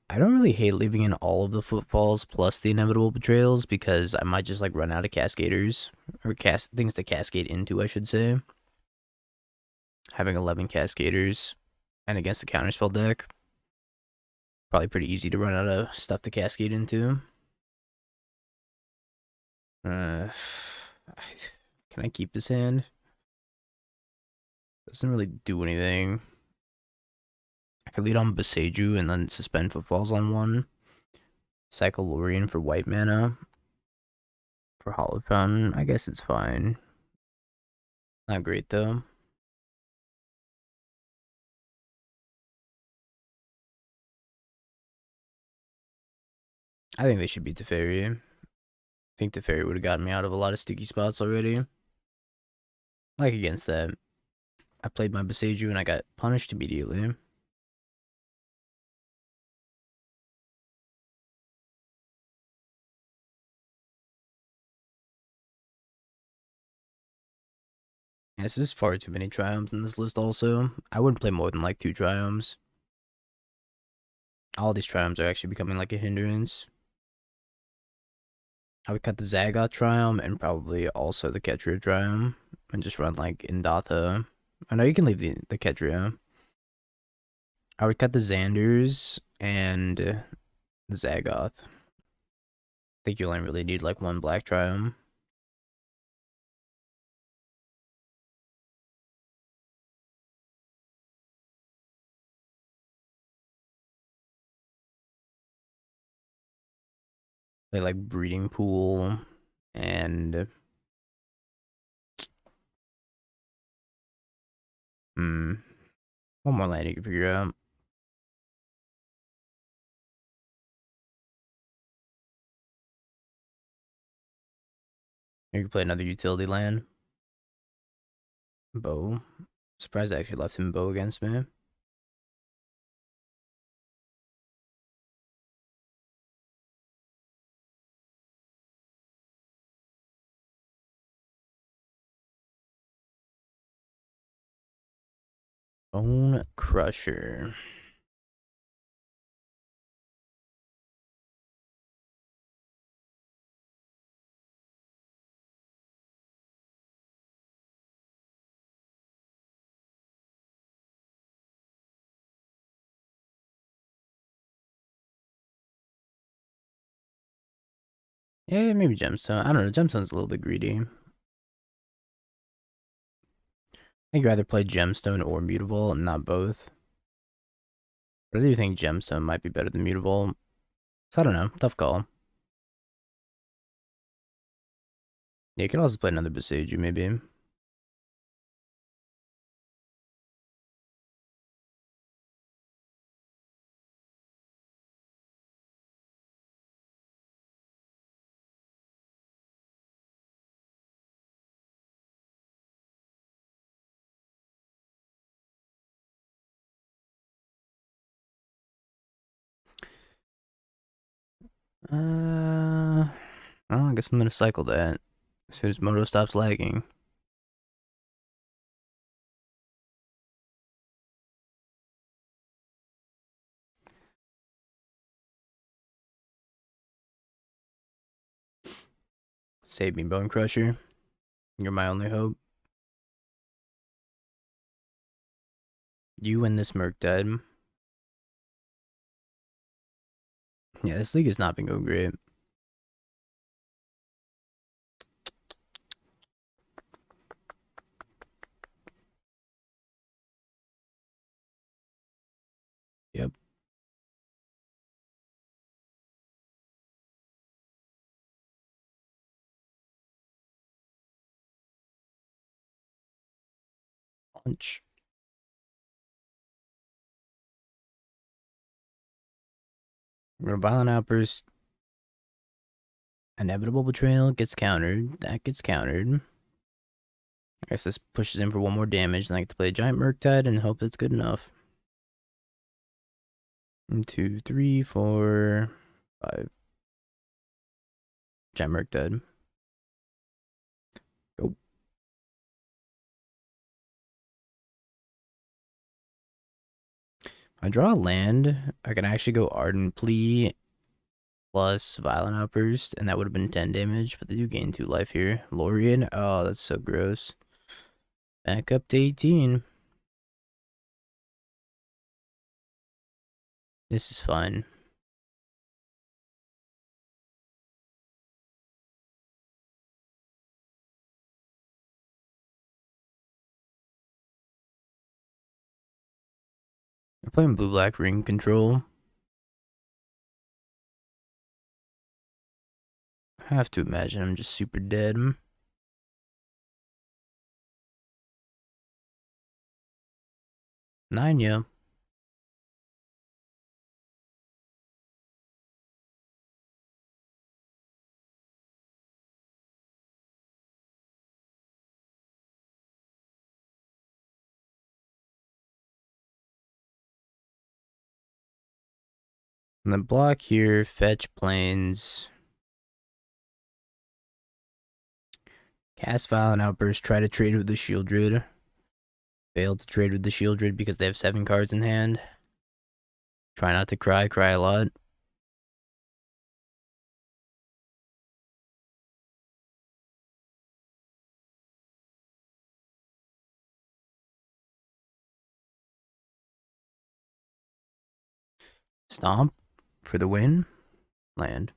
I don't really hate leaving in all of the Footfalls plus the Inevitable Betrayals because I might just like run out of Cascaders. Or things to cascade into, I should say. Having 11 Cascaders and against the counterspell deck. Probably pretty easy to run out of stuff to cascade into. Can I keep this hand? Doesn't really do anything. I could lead on Boseiju and then suspend Footfalls on one. Cycle Lrien for white mana. For Hallowed Fountain, I guess it's fine. Not great though. I think they should beat Teferi. I think Teferi would have gotten me out of a lot of sticky spots already. Like against that, I played my Boseiju and I got punished immediately. This is far too many Triomes in this list also. I wouldn't play more than like 2 Triomes. All these Triomes are actually becoming like a hindrance. I would cut the Zagoth Triome and probably also the Ketria Triome and just run like Indatha. I know you can leave the Ketria. I would cut the Xanders and the Zagoth. I think you only really need like 1 black Triome. Play like Breeding Pool and one more land you can figure out. You can play another utility land. Bow. Surprised I actually left him bow against me. Bonecrusher. Yeah, maybe Gemstone. I don't know. Gemstone's a little bit greedy. I think I'd rather play Gemstone or Mutavault and not both. But I do think Gemstone might be better than Mutavault. So I don't know. Tough call. Yeah, you could also play another Boseiju, maybe. Well, I guess I'm gonna cycle that as soon as Moto stops lagging. Save me, Bonecrusher. You're my only hope. You and this Murktide. Yeah, this league has not been going great. Yep. Punch. We're gonna Violent Outburst. Inevitable Betrayal gets countered. That gets countered. I guess this pushes in for 1 more damage, and I get to play a Giant Murktide and hope that's good enough. 1, 2, 3, 4, 5. Giant Murktide. Go. I draw a land, I can actually go Ardent Plea plus Violent Outburst, and that would have been 10 damage, but they do gain 2 life here. Lrien, oh, that's so gross. Back up to 18. This is fine. I'm playing blue-black ring control. I have to imagine I'm just super dead. 9, yeah. And then block here, fetch planes. Cast Violent Outburst, try to trade with the Shield Druid. Failed to trade with the Shield Druid because they have 7 cards in hand. Try not to cry a lot. Stomp for the win. Land.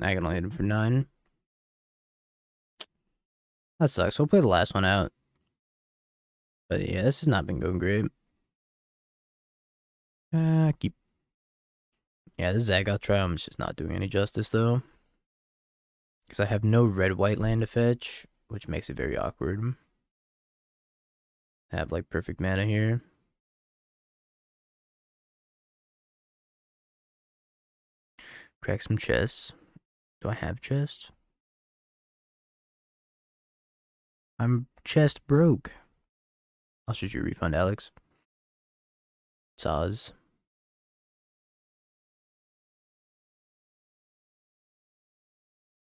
I can only hit him for 9. That sucks. We'll play the last one out. But yeah, this has not been going great. Keep. Yeah, this Zagoth Triome is just not doing any justice though. Because I have no red-white land to fetch, which makes it very awkward. I have like perfect mana here. Crack some chests. Do I have chests? I'm chest broke. I'll shoot you a refund, Alex. Saws.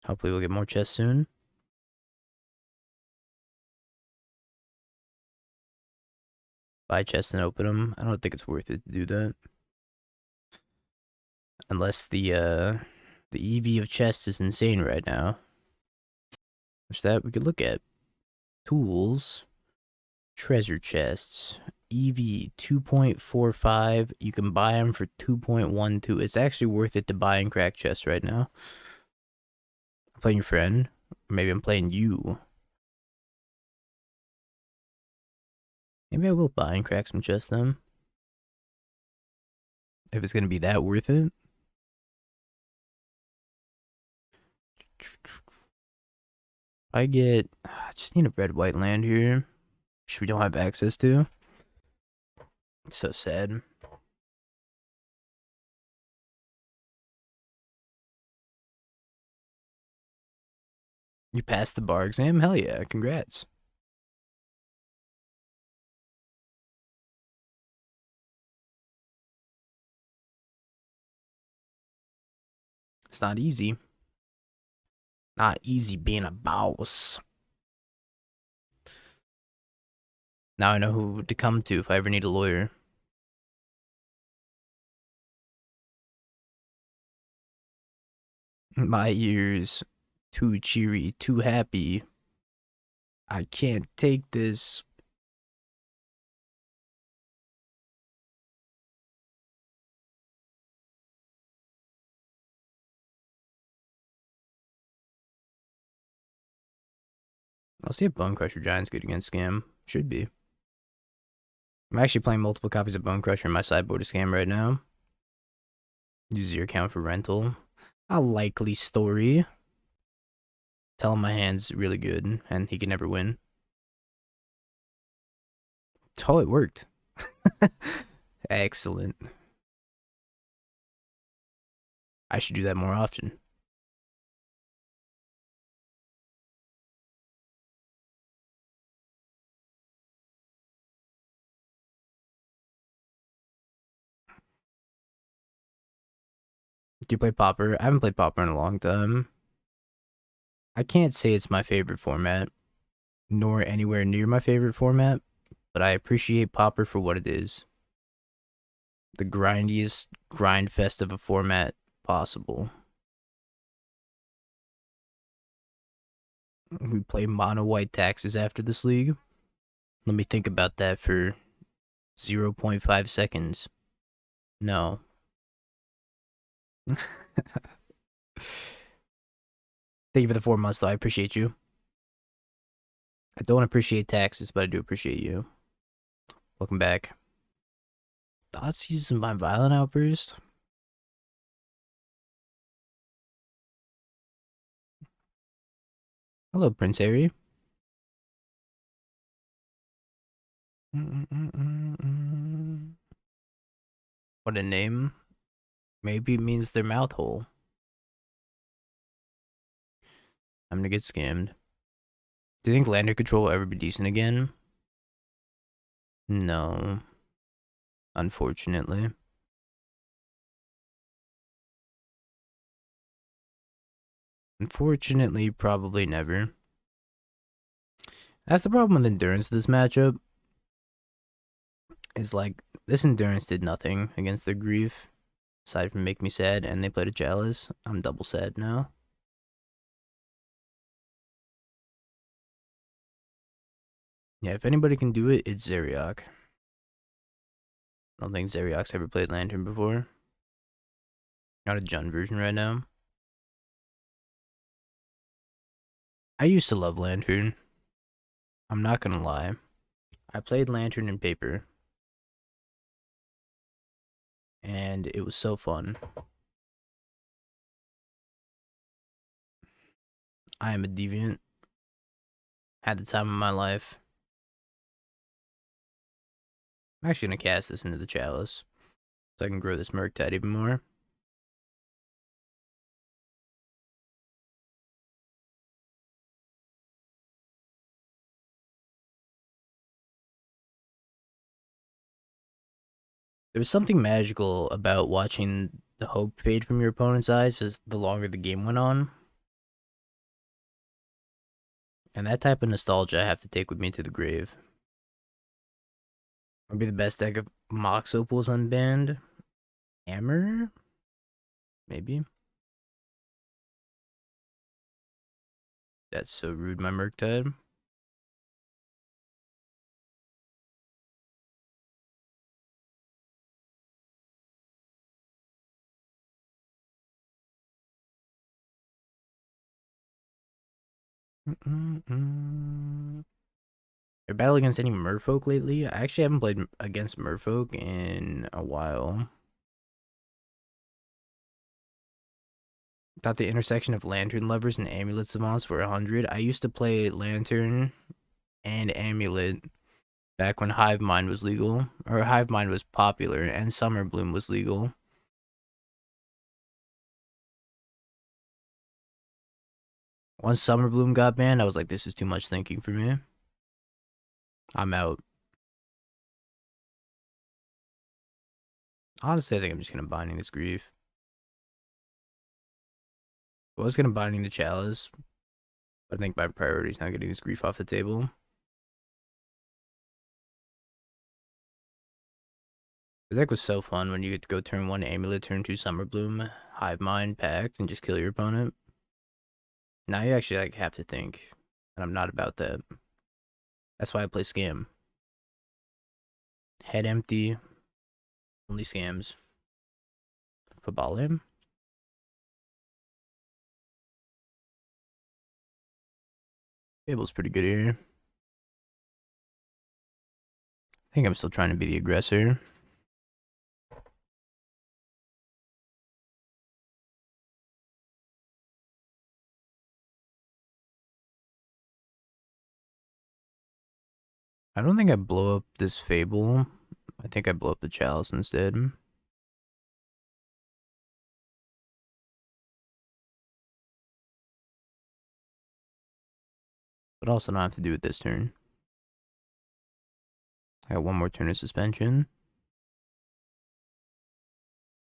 Hopefully we'll get more chests soon. Buy chests and open them. I don't think it's worth it to do that. Unless the EV of chests is insane right now. Which that we could look at. Tools. Treasure chests. EV 2.45. You can buy them for 2.12. It's actually worth it to buy and crack chests right now. I'm playing your friend. Maybe I'm playing you. Maybe I will buy and crack some chests then. If it's gonna be that worth it. I just need a red-white land here, which we don't have access to. It's so sad. You passed the bar exam? Hell yeah, congrats. It's not easy. Not easy being a boss. Now I know who to come to if I ever need a lawyer. My ears, too cheery, too happy. I can't take this. I'll see if Bonecrusher Giant's good against Scam. Should be. I'm actually playing multiple copies of Bonecrusher in my sideboard to Scam right now. Use your account for rental. A likely story. Tell him my hand's really good and he can never win. Oh, it worked. Excellent. I should do that more often. Do you play Pauper? I haven't played Pauper in a long time. I can't say it's my favorite format, nor anywhere near my favorite format, but I appreciate Pauper for what it is. The grindiest grind fest of a format possible. We play mono white taxes after this league. Let me think about that for 0.5 seconds. No. Thank you for the 4 months, though. I appreciate you. I don't appreciate taxes, but I do appreciate you. Welcome back. Thoughtseize my Violent Outburst. Hello, Prince Harry. What a name. Maybe it means their mouth hole. I'm gonna get scammed. Do you think lander control will ever be decent again? No. Unfortunately. Unfortunately, probably never. That's the problem with Endurance this matchup. Is like, this Endurance did nothing against their Grief, aside from make me sad, and they played a Chalice. I'm double sad now. Yeah, if anybody can do it, it's Zeriok. I don't think Zeriok's ever played Lantern before. Got a Jund version right now. I used to love Lantern. I'm not gonna lie. I played Lantern in paper. And it was so fun. I am a deviant. Had the time of my life. I'm actually gonna cast this into the Chalice, so I can grow this Murktide even more. There was something magical about watching the hope fade from your opponent's eyes as the longer the game went on. And that type of nostalgia I have to take with me to the grave. Would be the best deck of Mox Opals unbanned. Hammer? Maybe. That's so rude, my Murktide. Your battle against any merfolk lately? I actually haven't played against merfolk in a while. Thought the intersection of lantern lovers and amulet savants were 100. I used to play lantern and amulet back when Hive Mind was legal, or Hive Mind was popular, and Summer Bloom was legal. Once Summer Bloom got banned, I was like, this is too much thinking for me. I'm out. Honestly, I think I'm just gonna Binding this Grief. I was gonna Binding the Chalice, but I think my priority is now getting this Grief off the table. The deck was so fun when you get to go turn 1 Amulet, turn 2 Summer Bloom, Hive Mind, Pact, and just kill your opponent. Now you actually like have to think, and I'm not about that. That's why I play Scam. Head empty, only scams. Fabale? Fable's pretty good here. I think I'm still trying to be the aggressor. I don't think I blow up this Fable. I think I blow up the Chalice instead. But also don't have to do it this turn. I got one more turn of suspension.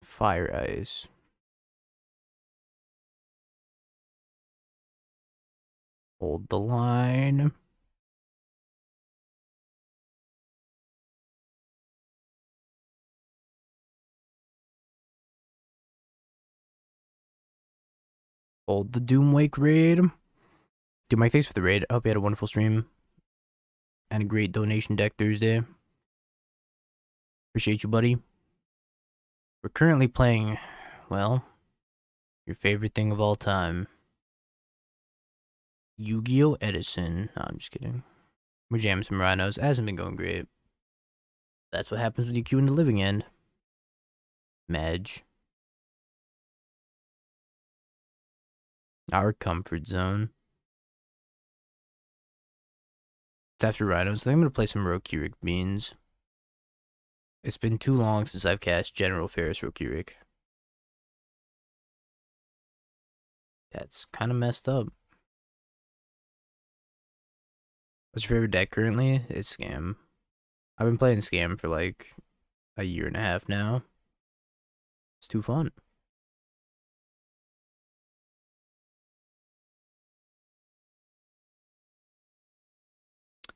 Fire Ice. Hold the line. Hold the Doomwake raid. Dude, Mike, thanks for the raid. I hope you had a wonderful stream. And a great donation deck Thursday. Appreciate you, buddy. We're currently playing, well, your favorite thing of all time. Yu-Gi-Oh! Edison. No, I'm just kidding. We're jamming some Rhinos. It hasn't been going great. That's what happens when you queue in the living end. Madge. Our comfort zone. It's after Rhinos. I think I'm going to play some Rokiric Beans. It's been too long since I've cast General Ferris Rokiric. That's kind of messed up. What's your favorite deck currently? It's Scam. I've been playing Scam for like a year and a half now. It's too fun.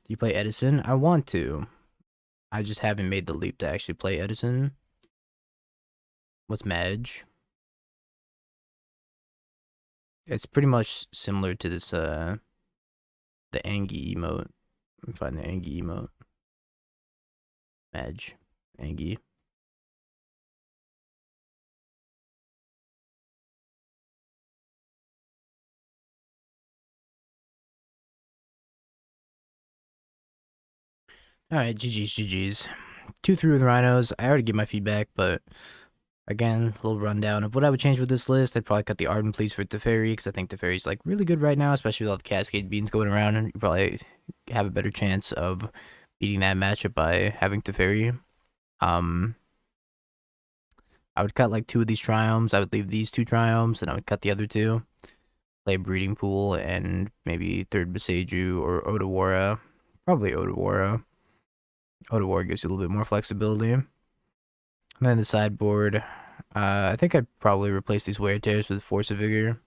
Do you play Edison? I want to. I just haven't made the leap to actually play Edison. What's Mage? It's pretty much similar to this, the Angie emote. Let me find the Angie emote. Mage. Angie. Alright, GG's. 2-3 with Rhinos. I already gave my feedback, but again, a little rundown of what I would change with this list. I'd probably cut the Ardent Pleas for Teferi, because I think Teferi's like really good right now, especially with all the Cascade Beans going around, and you probably have a better chance of beating that matchup by having Teferi. I would cut like 2 of these Triomes. I would leave these 2 Triomes, and I would cut the other 2. Play a Breeding Pool, and maybe 3rd Boseiju or Otawara. Probably Otawara. Otawara gives you a little bit more flexibility. And then the sideboard, I think I'd probably replace these Wear Tears with Force of Vigor.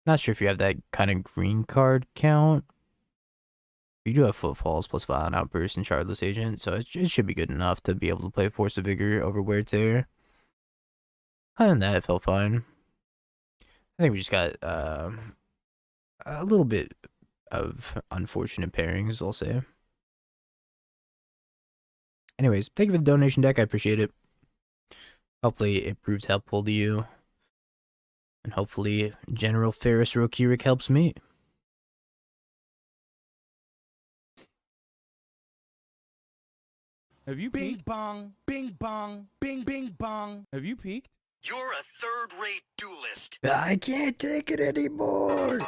Not sure if you have that kind of green card count. You do have Footfalls plus Violent Outburst and Shardless Agent, so it should be good enough to be able to play Force of Vigor over Wear Tear. Other than that, it felt fine. I think we just got a little bit of unfortunate pairings, I'll say. Anyways, thank you for the donation deck. I appreciate it. Hopefully it proved helpful to you. And hopefully General Ferris Rokirik helps me. Have you peaked? Bing bong, bing bong, bing bing bong. Have you peaked? You're a third-rate duelist. I can't take it anymore.